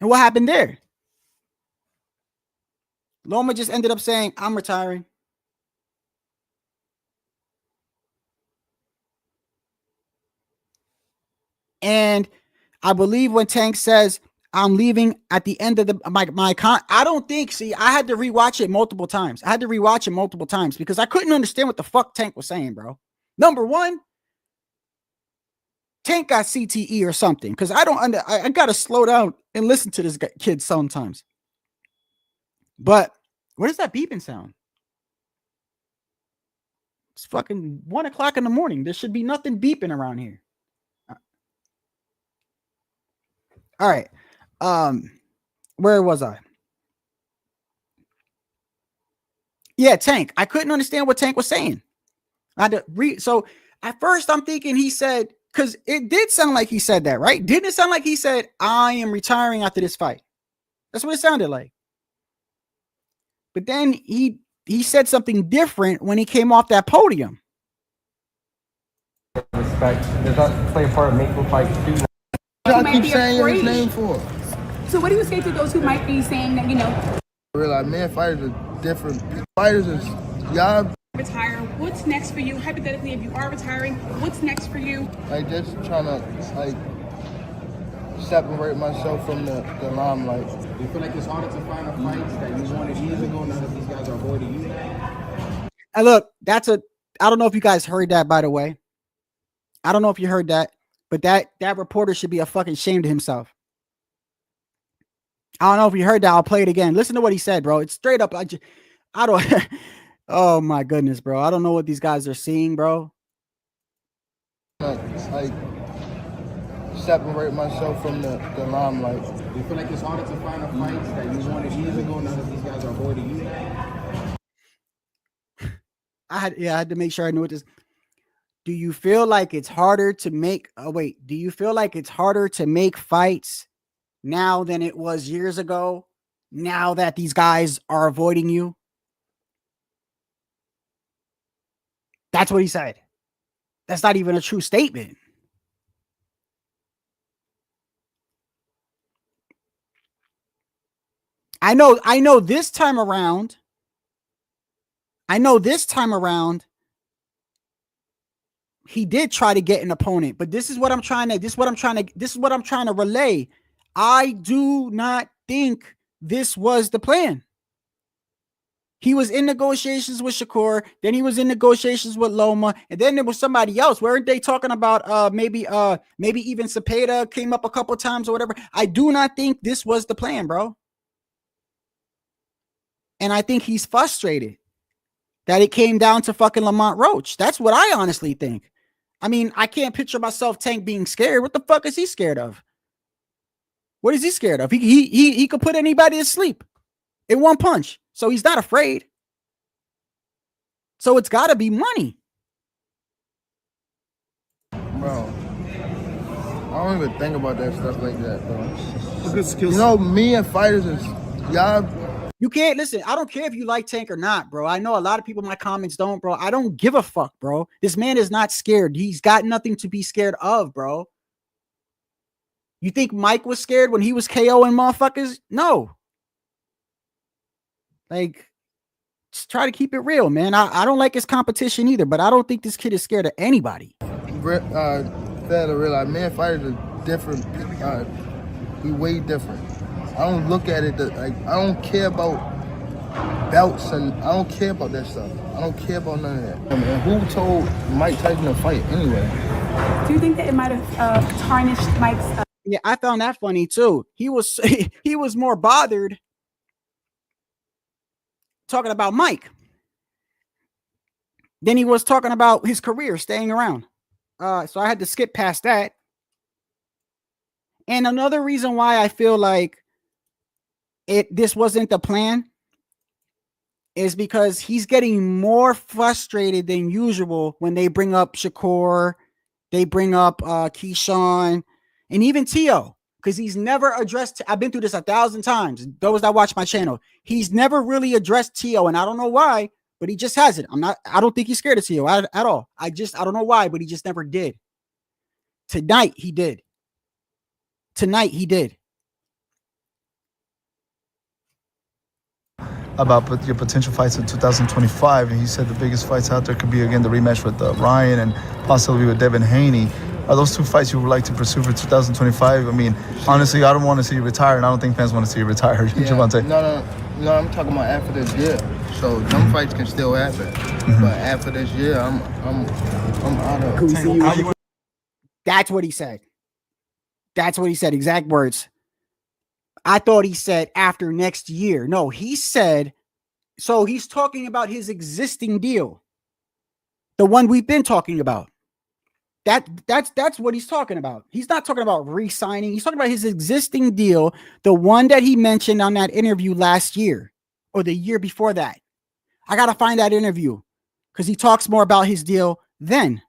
And what happened there? Loma just ended up saying, I'm retiring. And I believe when Tank says, I'm leaving at the end of I don't think, I had to rewatch it multiple times. Because I couldn't understand what the fuck Tank was saying, bro. Number one, Tank got CTE or something. Because I got to slow down and listen to this kid sometimes. But what is that beeping sound? It's fucking 1 o'clock in the morning. There should be nothing beeping around here. All right. Where was I? Yeah, Tank. I couldn't understand what Tank was saying. I had to read. So at first I'm thinking he said, because it did sound like he said that, right? Didn't it sound like he said, I am retiring after this fight? That's what it sounded like. But then he said something different when he came off that podium. Respect. Does that play a part of making fights too? I keep saying his name for. So what do you say to those who might be saying that, Realize, man, fighters are different. Fighters is, y'all retire? What's next for you? Hypothetically, if you are retiring, what's next for you? like just trying to like separate myself from the limelight. Do you feel like it's harder to find the fights that you wanted years ago now that these guys are avoiding you? And look, I don't know if you guys heard that, by the way. I don't know if you heard that, but that reporter should be a fucking shame to himself. I don't know if you heard that. I'll play it again. Listen to what he said, bro. It's straight up. I don't. Oh my goodness, bro. I don't know what these guys are seeing, bro. Like separate myself from the limelight. Do you feel like it's harder to find the fights that you wanted years ago now that these guys are avoiding you? I had to make sure I knew what this. Do you feel like it's harder to make? Do you feel like it's harder to make fights now than it was years ago? Now that these guys are avoiding you? That's what he said. That's not even a true statement. I know this time around. He did try to get an opponent, but this is what I'm trying to relay. I do not think this was the plan. He was in negotiations with Shakur, then he was in negotiations with Loma, and then there was somebody else. Weren't they talking about maybe even Cepeda came up a couple times or whatever? I do not think this was the plan, bro. And I think he's frustrated that it came down to fucking Lamont Roach. That's what I honestly think. I mean, I can't picture myself Tank being scared. What the fuck is he scared of? What is he scared of? He could put anybody to sleep in one punch. So he's not afraid. So it's got to be money. Bro, I don't even think about that stuff like that, bro. You know, me and fighters is, y'all. You can't listen. I don't care if you like Tank or not, bro. I know a lot of people in my comments don't, bro. I don't give a fuck, bro. This man is not scared. He's got nothing to be scared of, bro. You think Mike was scared when he was KOing motherfuckers? No. Like, just try to keep it real, man. I don't like his competition either, but I don't think this kid is scared of anybody. Fair to realize, man, fighters are different. We way different. I don't look at it like I don't care about belts and I don't care about that stuff. I don't care about none of that. I mean, who told Mike Tyson to fight anyway? Do you think that it might have tarnished Mike's? Yeah, I found that funny too. He was more bothered talking about Mike than he was talking about his career staying around. So I had to skip past that. And another reason why I feel like this wasn't the plan is because he's getting more frustrated than usual when they bring up Shakur, they bring up KeyShawn, and even Teo, because he's never addressed. I've been through this 1,000 times. Those that watch my channel, he's never really addressed Teo, and I don't know why, but he just hasn't. I don't think he's scared of Teo at all. I don't know why, but he just never did. Tonight he did. About your potential fights in 2025, and he said the biggest fights out there could be again the rematch with Ryan and possibly with Devin Haney. Are those two fights you would like to pursue for 2025? I mean, honestly, I don't want to see you retire, and I don't think fans want to see you retire. Yeah, Gervonta. No, I'm talking about after this year. So them fights can still happen, but after this year, I'm out of. That's what he said. Exact words. I thought he said after next year. No, he said, so he's talking about his existing deal. The one we've been talking about. That's what he's talking about. He's not talking about re-signing. He's talking about his existing deal, the one that he mentioned on that interview last year or the year before that. I got to find that interview because he talks more about his deal then.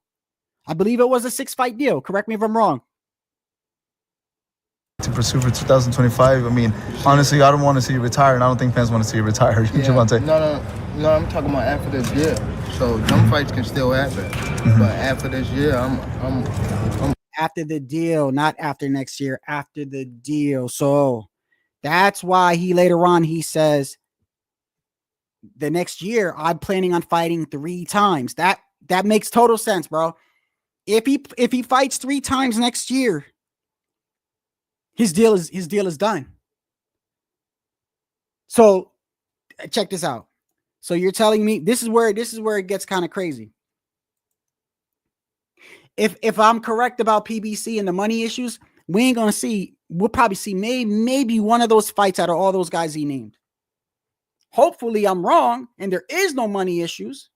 I believe it was a 6-fight deal. Correct me if I'm wrong. To pursue for 2025. I mean, honestly, I don't want to see you retire, and I don't think fans want to see you retire. Gervonta. No, I'm talking about after this year. So them fights can still happen, but after this year, I'm after the deal, not after next year. After the deal. So that's why later on he says the next year I'm planning on fighting 3 times. That makes total sense, bro. If he fights 3 times next year, his deal is done. So check this out. So you're telling me this is where it gets kind of crazy. If I'm correct about PBC and the money issues, we'll probably see maybe one of those fights out of all those guys he named. Hopefully I'm wrong and there is no money issues.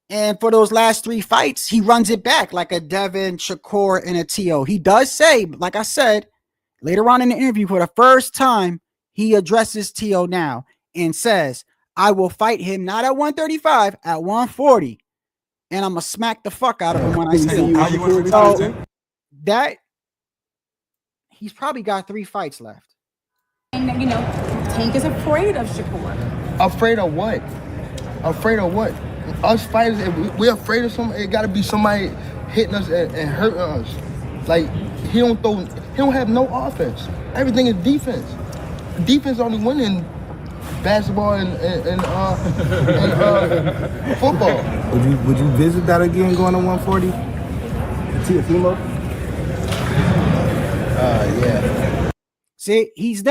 And for those last 3 fights, he runs it back like a Devin, Shakur, and a Teo. He does say, like I said, later on in the interview, for the first time, he addresses Teo now and says, I will fight him not at 135, at 140. And I'm going to smack the fuck out of him when I see him. So that, he's probably got 3 fights left. And, Tank is afraid of Shakur. Afraid of what? Afraid of what? Us fighters, if we're afraid of somebody, it got to be somebody hitting us and hurting us. Like, he don't have no offense. Everything is defense. Defense only win in basketball and football. Would you visit that again going to 140? Teofimo? Yeah. See, his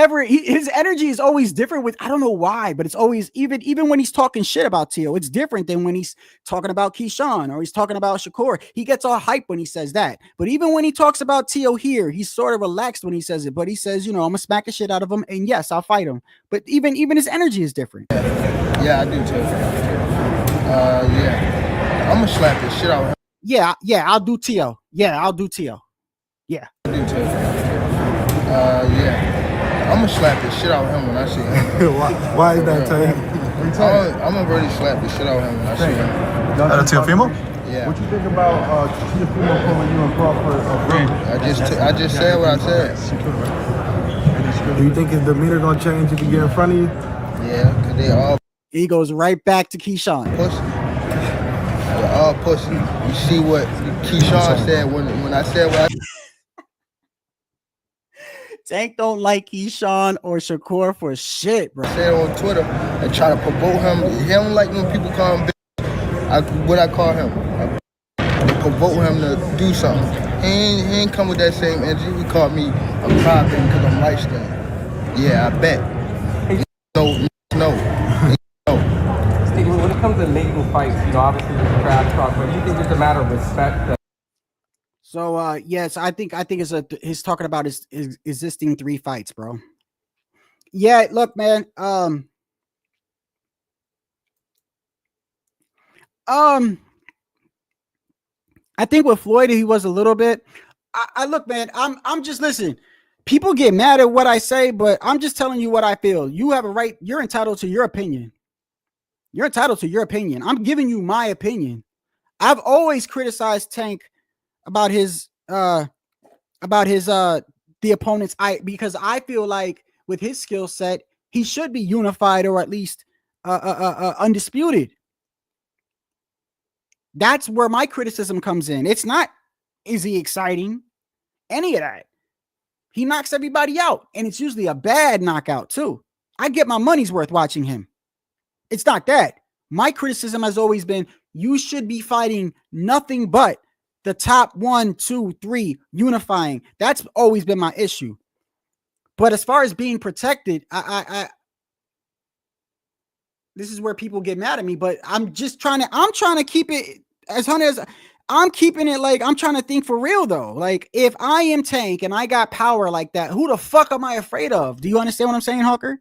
energy is always different with, I don't know why, but it's always, even when he's talking shit about Teo, it's different than when he's talking about KeyShawn or he's talking about Shakur. He gets all hype when he says that. But even when he talks about Teo here, he's sort of relaxed when he says it. But he says, I'm going to smack the shit out of him. And yes, I'll fight him. But even his energy is different. Yeah, I do too. Yeah. I'm going to slap the shit out of him. Yeah, I'll do Teo. Yeah. I do too. Yeah, I'm gonna slap the shit out of him when I see him. Why is that, Tay? I'm gonna really slap the shit out of him when I see him. Teofimo? Yeah. What you think about Teofimo calling you and Crawford? I just said what I said. Do you think his demeanor gonna change if he get in front of you? Yeah, cause they all He goes right back to KeyShawn. pussy. They're all pussy. You see what KeyShawn said when I said what I Tank don't like KeyShawn or Shakur for shit, bro. Say it on Twitter and try to provoke him. He don't like when people call him what I call him. I provoke him to do something. He ain't come with that same energy. He called me a crybaby because I'm light skinned. Yeah, I bet. No. Steve, when it comes to making fights, obviously there's trash talk, but do you think it's a matter of respect that So yes, I think he's talking about his existing 3 fights, bro. Yeah, look, man. I think with Floyd, he was a little bit. I look, man. I'm just listen. People get mad at what I say, but I'm just telling you what I feel. You have a right. You're entitled to your opinion. You're entitled to your opinion. I'm giving you my opinion. I've always criticized Tank about his the opponents. Because I feel like with his skill set, he should be unified or at least undisputed. That's where my criticism comes in. It's not, is he exciting? Any of that. He knocks everybody out, and it's usually a bad knockout too. I get my money's worth watching him. It's not that. My criticism has always been, you should be fighting nothing but the top 1, 2, 3 unifying. That's always been my issue. But as far as being protected, this is where people get mad at me, but I'm trying to keep it as I'm keeping it like I'm trying to think for real though. Like if I am Tank and I got power like that, who the fuck am I afraid of? Do you understand what I'm saying, Hawker?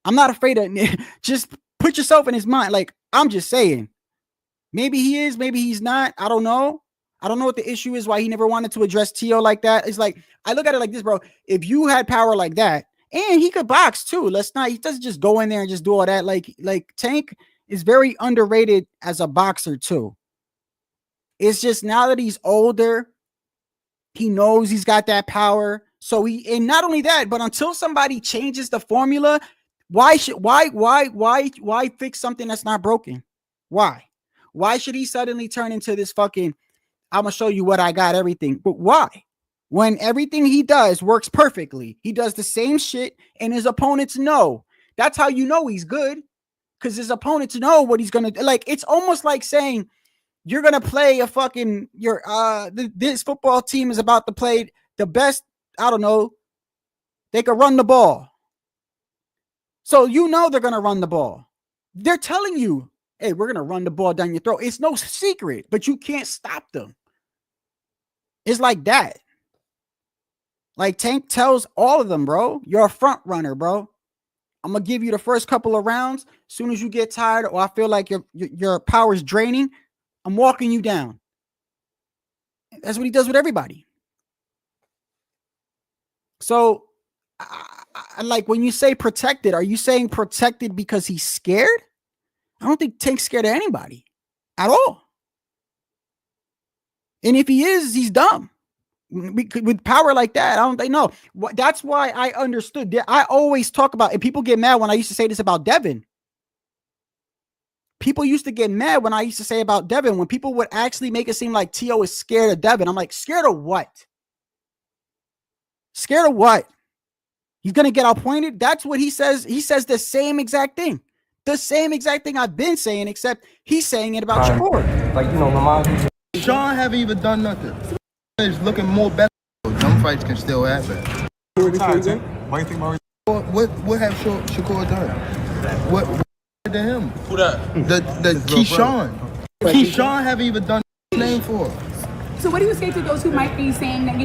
I'm not afraid of just put yourself in his mind. Like I'm just saying, maybe he is, maybe he's not. I don't know. I don't know what the issue is, why he never wanted to address Teo like that. It's like, I look at it like this, bro. If you had power like that, and he could box too. He doesn't just go in there and just do all that. Like Tank is very underrated as a boxer too. It's just now that he's older, he knows he's got that power. So and not only that, but until somebody changes the formula, why fix something that's not broken? Why should he suddenly turn into this fucking, I'm gonna show you what I got, everything? But why? When everything he does works perfectly, he does the same shit and his opponents know. That's how you know he's good, because his opponents know what he's gonna do. Like, it's almost like saying you're gonna play a fucking this football team is about to play the best. I don't know. They could run the ball, so you know they're gonna run the ball. They're telling you, hey, we're gonna run the ball down your throat. It's no secret, but you can't stop them. It's like that. Like Tank tells all of them, bro, you're a front runner, bro. I'm gonna give you the first couple of rounds. As soon as you get tired or I feel like your power's draining, I'm walking you down. That's what he does with everybody. So, I like when you say protected, are you saying protected because he's scared? I don't think Tank's scared of anybody at all. And if he is, he's dumb. With power like that, I don't know. That's why I understood. I always talk about, and people get mad when I used to say this about Devin. People used to get mad when I used to say about Devin, when people would actually make it seem like Teo is scared of Devin. I'm like, scared of what? Scared of what? He's going to get outpointed? That's what he says. He says the same exact thing. The same exact thing I've been saying, except he's saying it about Shakur. Like, Lamont. Sean haven't even done nothing. He's looking more better. Them fights can still happen. What do you think about What have Shakur done? What to him? who that? The KeyShawn. KeyShawn haven't even done his name for. So what do you say to those who might be saying that,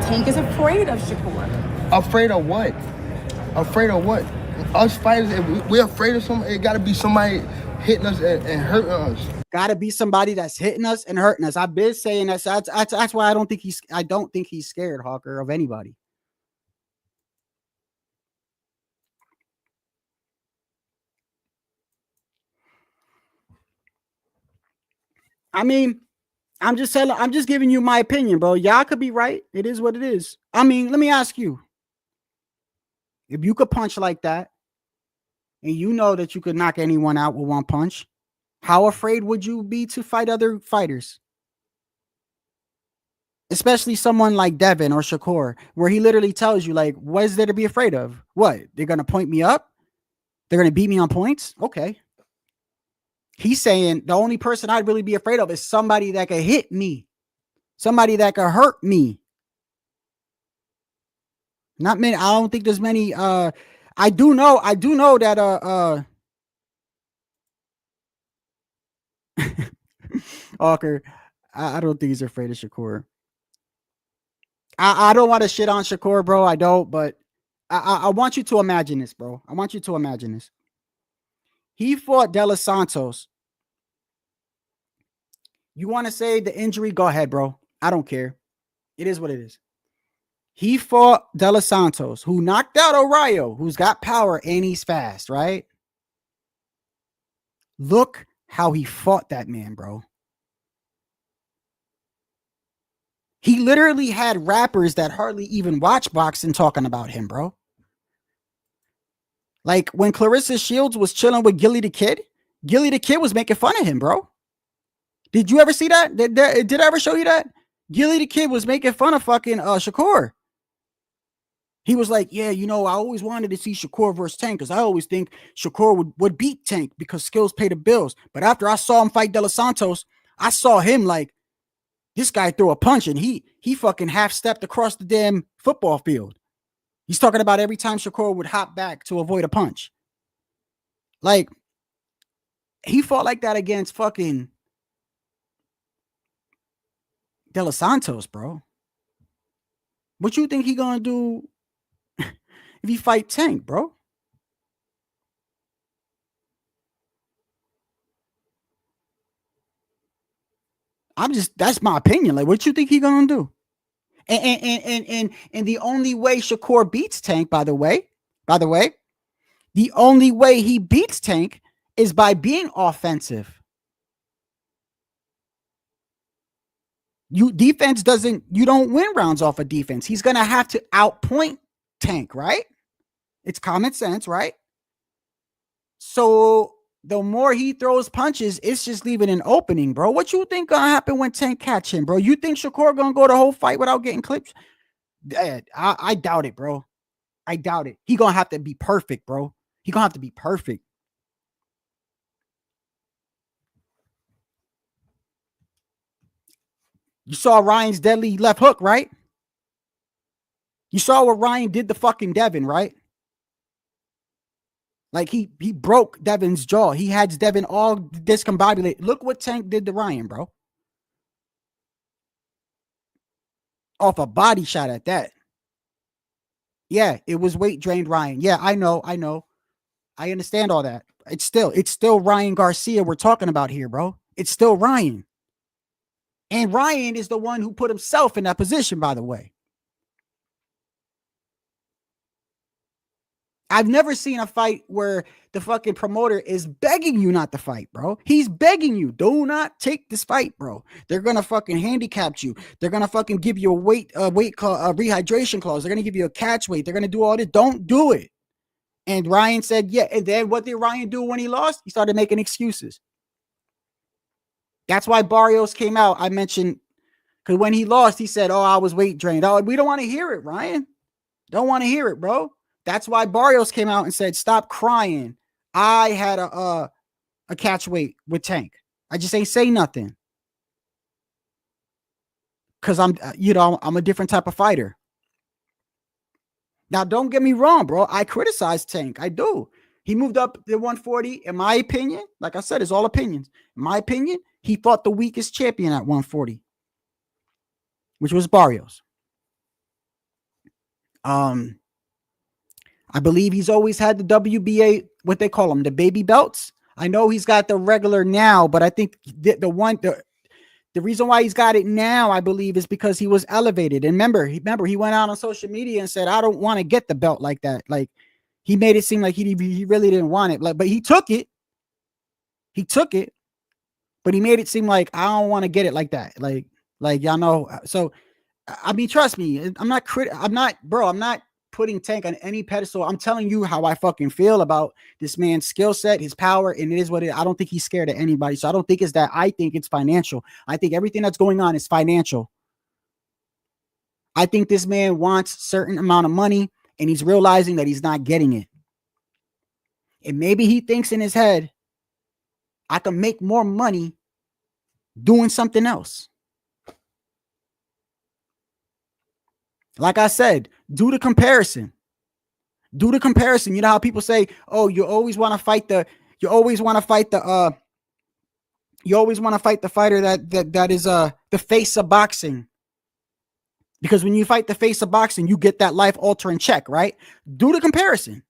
Tank is afraid of Shakur? Afraid of what? Afraid of what? Us fighters, if we're afraid of something, it got to be somebody hitting us and hurting us. Got to be somebody that's hitting us and hurting us. I've been saying that. So that's why I don't think he's scared, Hawker, of anybody. I mean, I'm just giving you my opinion, bro. Y'all could be right. It is what it is. I mean, let me ask you. If you could punch like that, and you know that you could knock anyone out with one punch, how afraid would you be to fight other fighters? Especially someone like Devin or Shakur, where he literally tells you, like, what is there to be afraid of? What? They're going to point me up? They're going to beat me on points? Okay. He's saying the only person I'd really be afraid of is somebody that could hit me, somebody that could hurt me. Not many. I don't think there's many. I do know that Walker, I don't think he's afraid of Shakur. I don't want to shit on Shakur, bro. I don't, but I want you to imagine this, bro. I want you to imagine this. He fought De Los Santos. You want to say the injury? Go ahead, bro. I don't care. It is what it is. He fought De Los Santos, who knocked out O'Reilly, who's got power and he's fast, right? Look how he fought that man, bro. He literally had rappers that hardly even watch boxing talking about him, bro. Like when Clarissa Shields was chilling with Gilly the Kid was making fun of him, bro. Did you ever see that? Did I ever show you that? Gilly the Kid was making fun of fucking Shakur. He was like, yeah, I always wanted to see Shakur versus Tank because I always think Shakur would beat Tank because skills pay the bills. But after I saw him fight De Los Santos, I saw him like, this guy threw a punch and he fucking half-stepped across the damn football field. He's talking about every time Shakur would hop back to avoid a punch. Like, he fought like that against fucking De Los Santos, bro. What you think he gonna do if he fight Tank, bro? That's my opinion. Like, what you think he gonna do? And the only way Shakur beats Tank, by the way, the only way he beats Tank is by being offensive. You don't win rounds off of defense. He's gonna have to outpoint Tank, right? It's common sense, right? So the more he throws punches, it's just leaving an opening, bro. What you think gonna happen when Tank catch him, bro? You think Shakur gonna go the whole fight without getting clipped? I doubt it, bro. I doubt it. He gonna have to be perfect, bro. He gonna have to be perfect. You saw Ryan's deadly left hook, right? You saw what Ryan did to fucking Devin, right? Like he broke Devin's jaw. He had Devin all discombobulated. Look what Tank did to Ryan, bro. Off a body shot at that. Yeah, it was weight drained Ryan. Yeah, I know. I understand all that. It's still Ryan Garcia we're talking about here, bro. It's still Ryan. And Ryan is the one who put himself in that position, by the way. I've never seen a fight where the fucking promoter is begging you not to fight, bro. He's begging you, do not take this fight, bro. They're going to fucking handicap you. They're going to fucking give you a rehydration clause. They're going to give you a catch weight. They're going to do all this. Don't do it. And Ryan said, yeah. And then what did Ryan do when he lost? He started making excuses. That's why Barrios came out. I mentioned, because when he lost, he said, oh, I was weight drained. Oh, we don't want to hear it, Ryan. Don't want to hear it, bro. That's why Barrios came out and said, stop crying. I had a catch weight with Tank. I just ain't say nothing. Because I'm a different type of fighter. Now, don't get me wrong, bro. I criticize Tank. I do. He moved up to 140. In my opinion, like I said, it's all opinions. In my opinion, he fought the weakest champion at 140, which was Barrios. I believe he's always had the WBA, what they call them, the baby belts. I know he's got the regular now, but I think the reason why he's got it now, I believe, is because he was elevated. And remember, he went out on social media and said, I don't want to get the belt like that. Like, he made it seem like he really didn't want it. Like, but he took it. He took it, but he made it seem like I don't want to get it like that. Like y'all know. So, I mean, trust me, I'm not putting Tank on any pedestal. I'm telling you how I fucking feel about this man's skill set, his power, and it is what it is. I don't think he's scared of anybody. So I don't think it's that. I think it's financial. I think everything that's going on is financial. I think this man wants a certain amount of money, and he's realizing that he's not getting it. And maybe he thinks in his head, I can make more money doing something else. Like I said, do the comparison. Do the comparison. You know how people say, "Oh, you always want to fight the fighter that is the face of boxing." Because when you fight the face of boxing, you get that life-altering check, right? Do the comparison.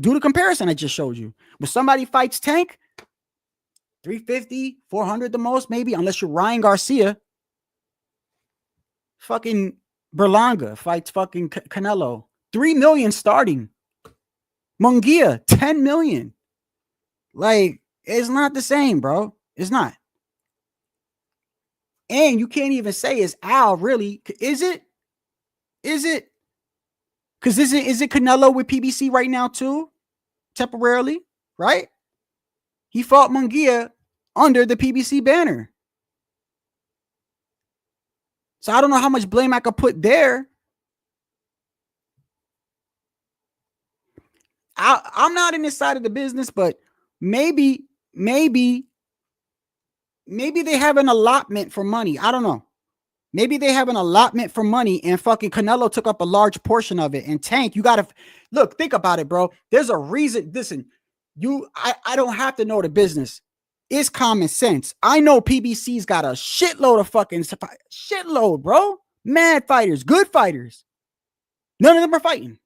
Do the comparison I just showed you. When somebody fights Tank, 350, 400 the most, maybe, unless you're Ryan Garcia. Fucking Berlanga fights fucking Canelo. 3 million starting. Munguia, 10 million. Like, it's not the same, bro. It's not. And you can't even say is Al really, is it? Is it? Because is it Canelo with PBC right now too? Temporarily, right? He fought Munguia under the PBC banner. So I don't know how much blame I could put there. I'm not in this side of the business, but maybe they have an allotment for money. I don't know. Maybe they have an allotment for money and fucking Canelo took up a large portion of it. And Tank, you got to look, think about it, bro. There's a reason. Listen, I don't have to know the business. It's common sense. I know PBC's got a shitload of fucking shitload, bro. Mad fighters, good fighters. None of them are fighting.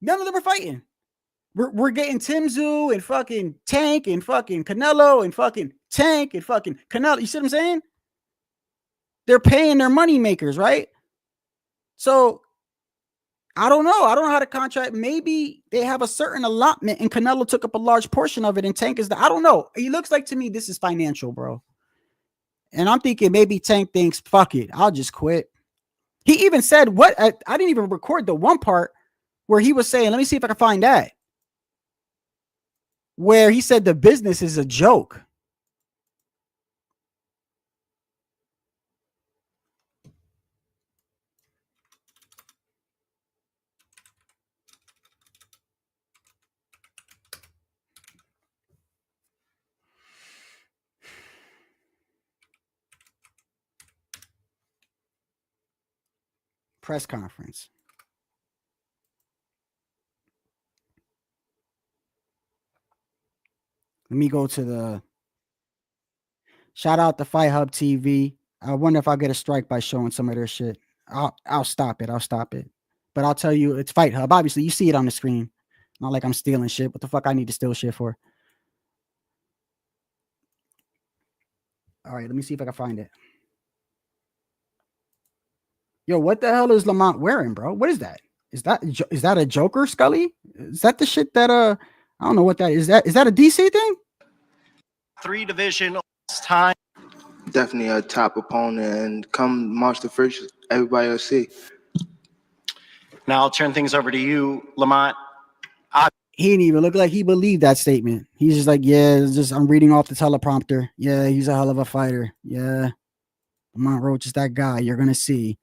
None of them are fighting. We're getting Tim Tszyu and fucking Tank and fucking Canelo and fucking Tank and fucking Canelo. You see what I'm saying? They're paying their money makers, right? So I don't know. I don't know how to contract. Maybe they have a certain allotment and Canelo took up a large portion of it and Tank is I don't know. He looks like to me this is financial, bro. And I'm thinking maybe Tank thinks, fuck it, I'll just quit. He even said what? I didn't even record the one part where he was saying, let me see if I can find that. Where he said the business is a joke. Press conference. Let me go to the shout out to Fight Hub TV. I wonder if I'll get a strike by showing some of their shit. I'll stop it. I'll stop it. But I'll tell you, it's Fight Hub. Obviously, you see it on the screen. Not like I'm stealing shit. What the fuck I need to steal shit for? All right, let me see if I can find it. Yo, what the hell is Lamont wearing, bro? What is that? Is that a Joker, Scully? Is that the shit that I don't know what that is. Is that a DC thing? 3 division time. Definitely a top opponent, and come March the 1st, everybody will see. Now I'll turn things over to you, Lamont. He didn't even look like he believed that statement. He's just like, yeah, it's just I'm reading off the teleprompter. Yeah, he's a hell of a fighter. Yeah, Lamont Roach is that guy. You're gonna see.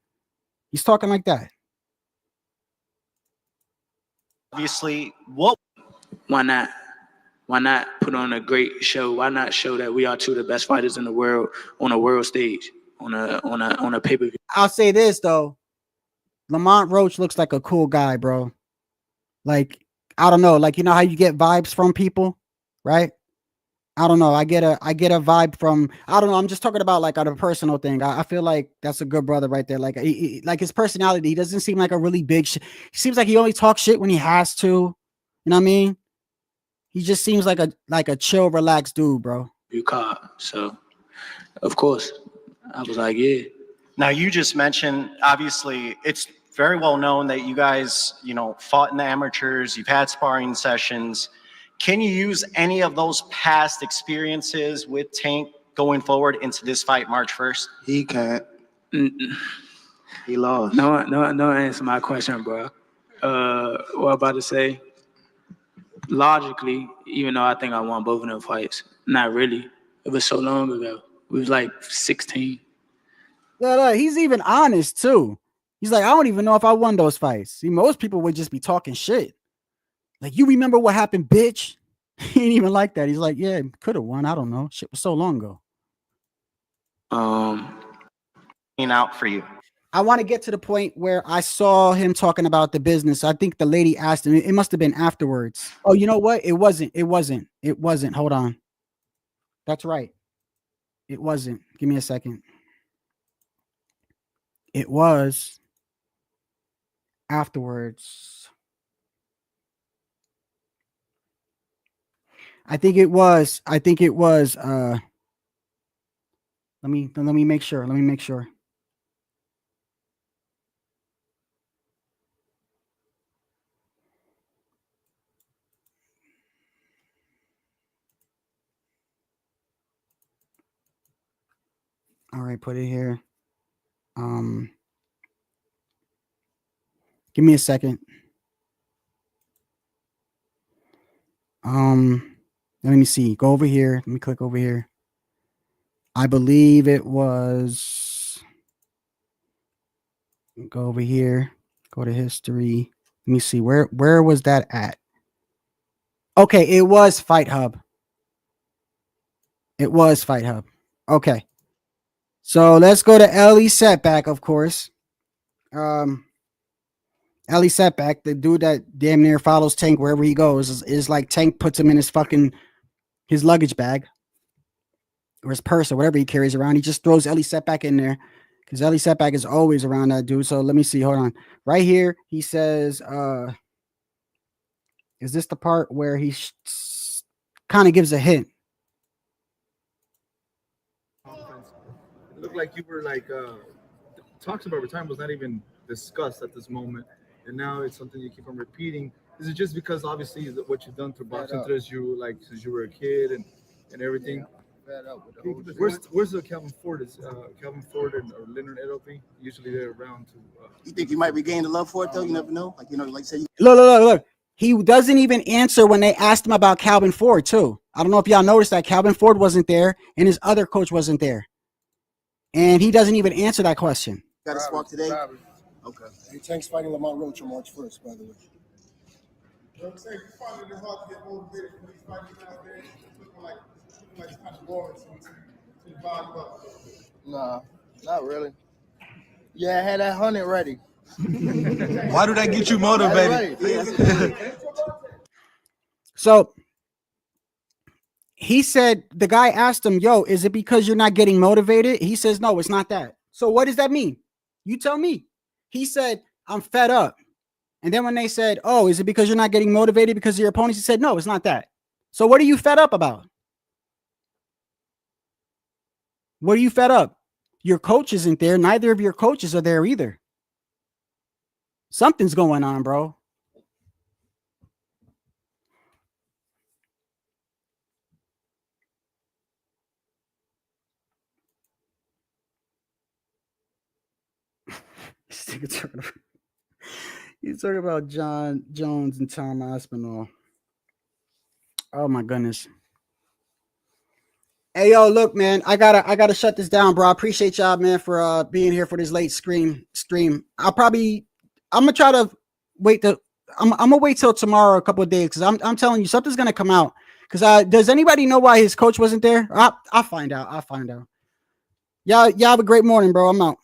He's talking like that. Obviously, what? Why not? Why not put on a great show? Why not show that we are two of the best fighters in the world on a world stage, on a pay-per-view? I'll say this though. Lamont Roach looks like a cool guy, bro. Like, I don't know, like, you know how you get vibes from people, right? I don't know. I get a vibe from, I don't know. I'm just talking about like on a personal thing. I feel like that's a good brother right there. Like, like his personality, he doesn't seem like a really big shit. He seems like he only talks shit when he has to. You know what I mean? He just seems like a chill, relaxed dude, bro. You caught. So, of course, I was like, yeah. Now you just mentioned, obviously, it's very well known that you guys, fought in the amateurs. You've had sparring sessions. Can you use any of those past experiences with Tank going forward into this fight March 1st? He can't. He lost. No, answer my question, bro. What I'm about to say, logically, even though I think I won both of them fights, not really. It was so long ago. We was like 16. Look, he's even honest too. He's like, I don't even know if I won those fights. See, most people would just be talking shit. Like, you remember what happened, bitch? He ain't even like that. He's like, yeah, could have won. I don't know. Shit was so long ago. Out for you. I want to get to the point where I saw him talking about the business. I think the lady asked him. It must have been afterwards. Oh, you know what? It wasn't. Hold on. That's right. It wasn't. Give me a second. It was afterwards. I think it was. Let me make sure. All right, put it here. Give me a second. Let me see. Go over here. Let me click over here. I believe it was. Go over here. Go to history. Let me see. Where was that at? Okay, it was Fight Hub. Okay. So let's go to Ellie Setback, of course. Ellie Setback, the dude that damn near follows Tank wherever he goes, is like Tank puts him in his luggage bag or his purse or whatever he carries around. He just throws Ellie Setback in there because Ellie Setback is always around that dude. So let me see. Hold on. Right here, he says, is this the part where he kind of gives a hint? It looked like you were like talks about retirement was not even discussed at this moment, and now it's something you keep on repeating. Is it just because obviously what you've done through boxing interests you like since you were a kid and everything? Where's the Calvin Ford? Is Calvin Ford or Leonard Edelby? Usually they're around to. You think you might regain the love for it though? You never know. Like like say. Look. He doesn't even answer when they asked him about Calvin Ford too. I don't know if y'all noticed that Calvin Ford wasn't there and his other coach wasn't there, and he doesn't even answer that question. Got a spark today. Okay. Hey, Tank's fighting Lamont Roach on March 1st, by the way. I'm saying you find it hard to get motivated from these fights out there. Looking like it's kind of boring to the bottom up. Nah, not really. Yeah, I had that 100 ready. Why do that get you motivated? So he said, the guy asked him, yo, is it because you're not getting motivated? He says, no, it's not that. So what does that mean? You tell me. He said, I'm fed up. And then when they said, oh, is it because you're not getting motivated because of your opponents? He said, no, it's not that. So what are you fed up about? What are you fed up? Your coach isn't there. Neither of your coaches are there either. Something's going on, bro. He's talking about John Jones and Tom Aspinall. Oh my goodness. Hey yo, look, man, I gotta shut this down, bro. I appreciate y'all, man, for being here for this late stream. I'm gonna try to wait I'm gonna wait till tomorrow, a couple of days, because I'm telling you, something's gonna come out. Because does anybody know why his coach wasn't there? I'll find out. Y'all have a great morning, bro. I'm out.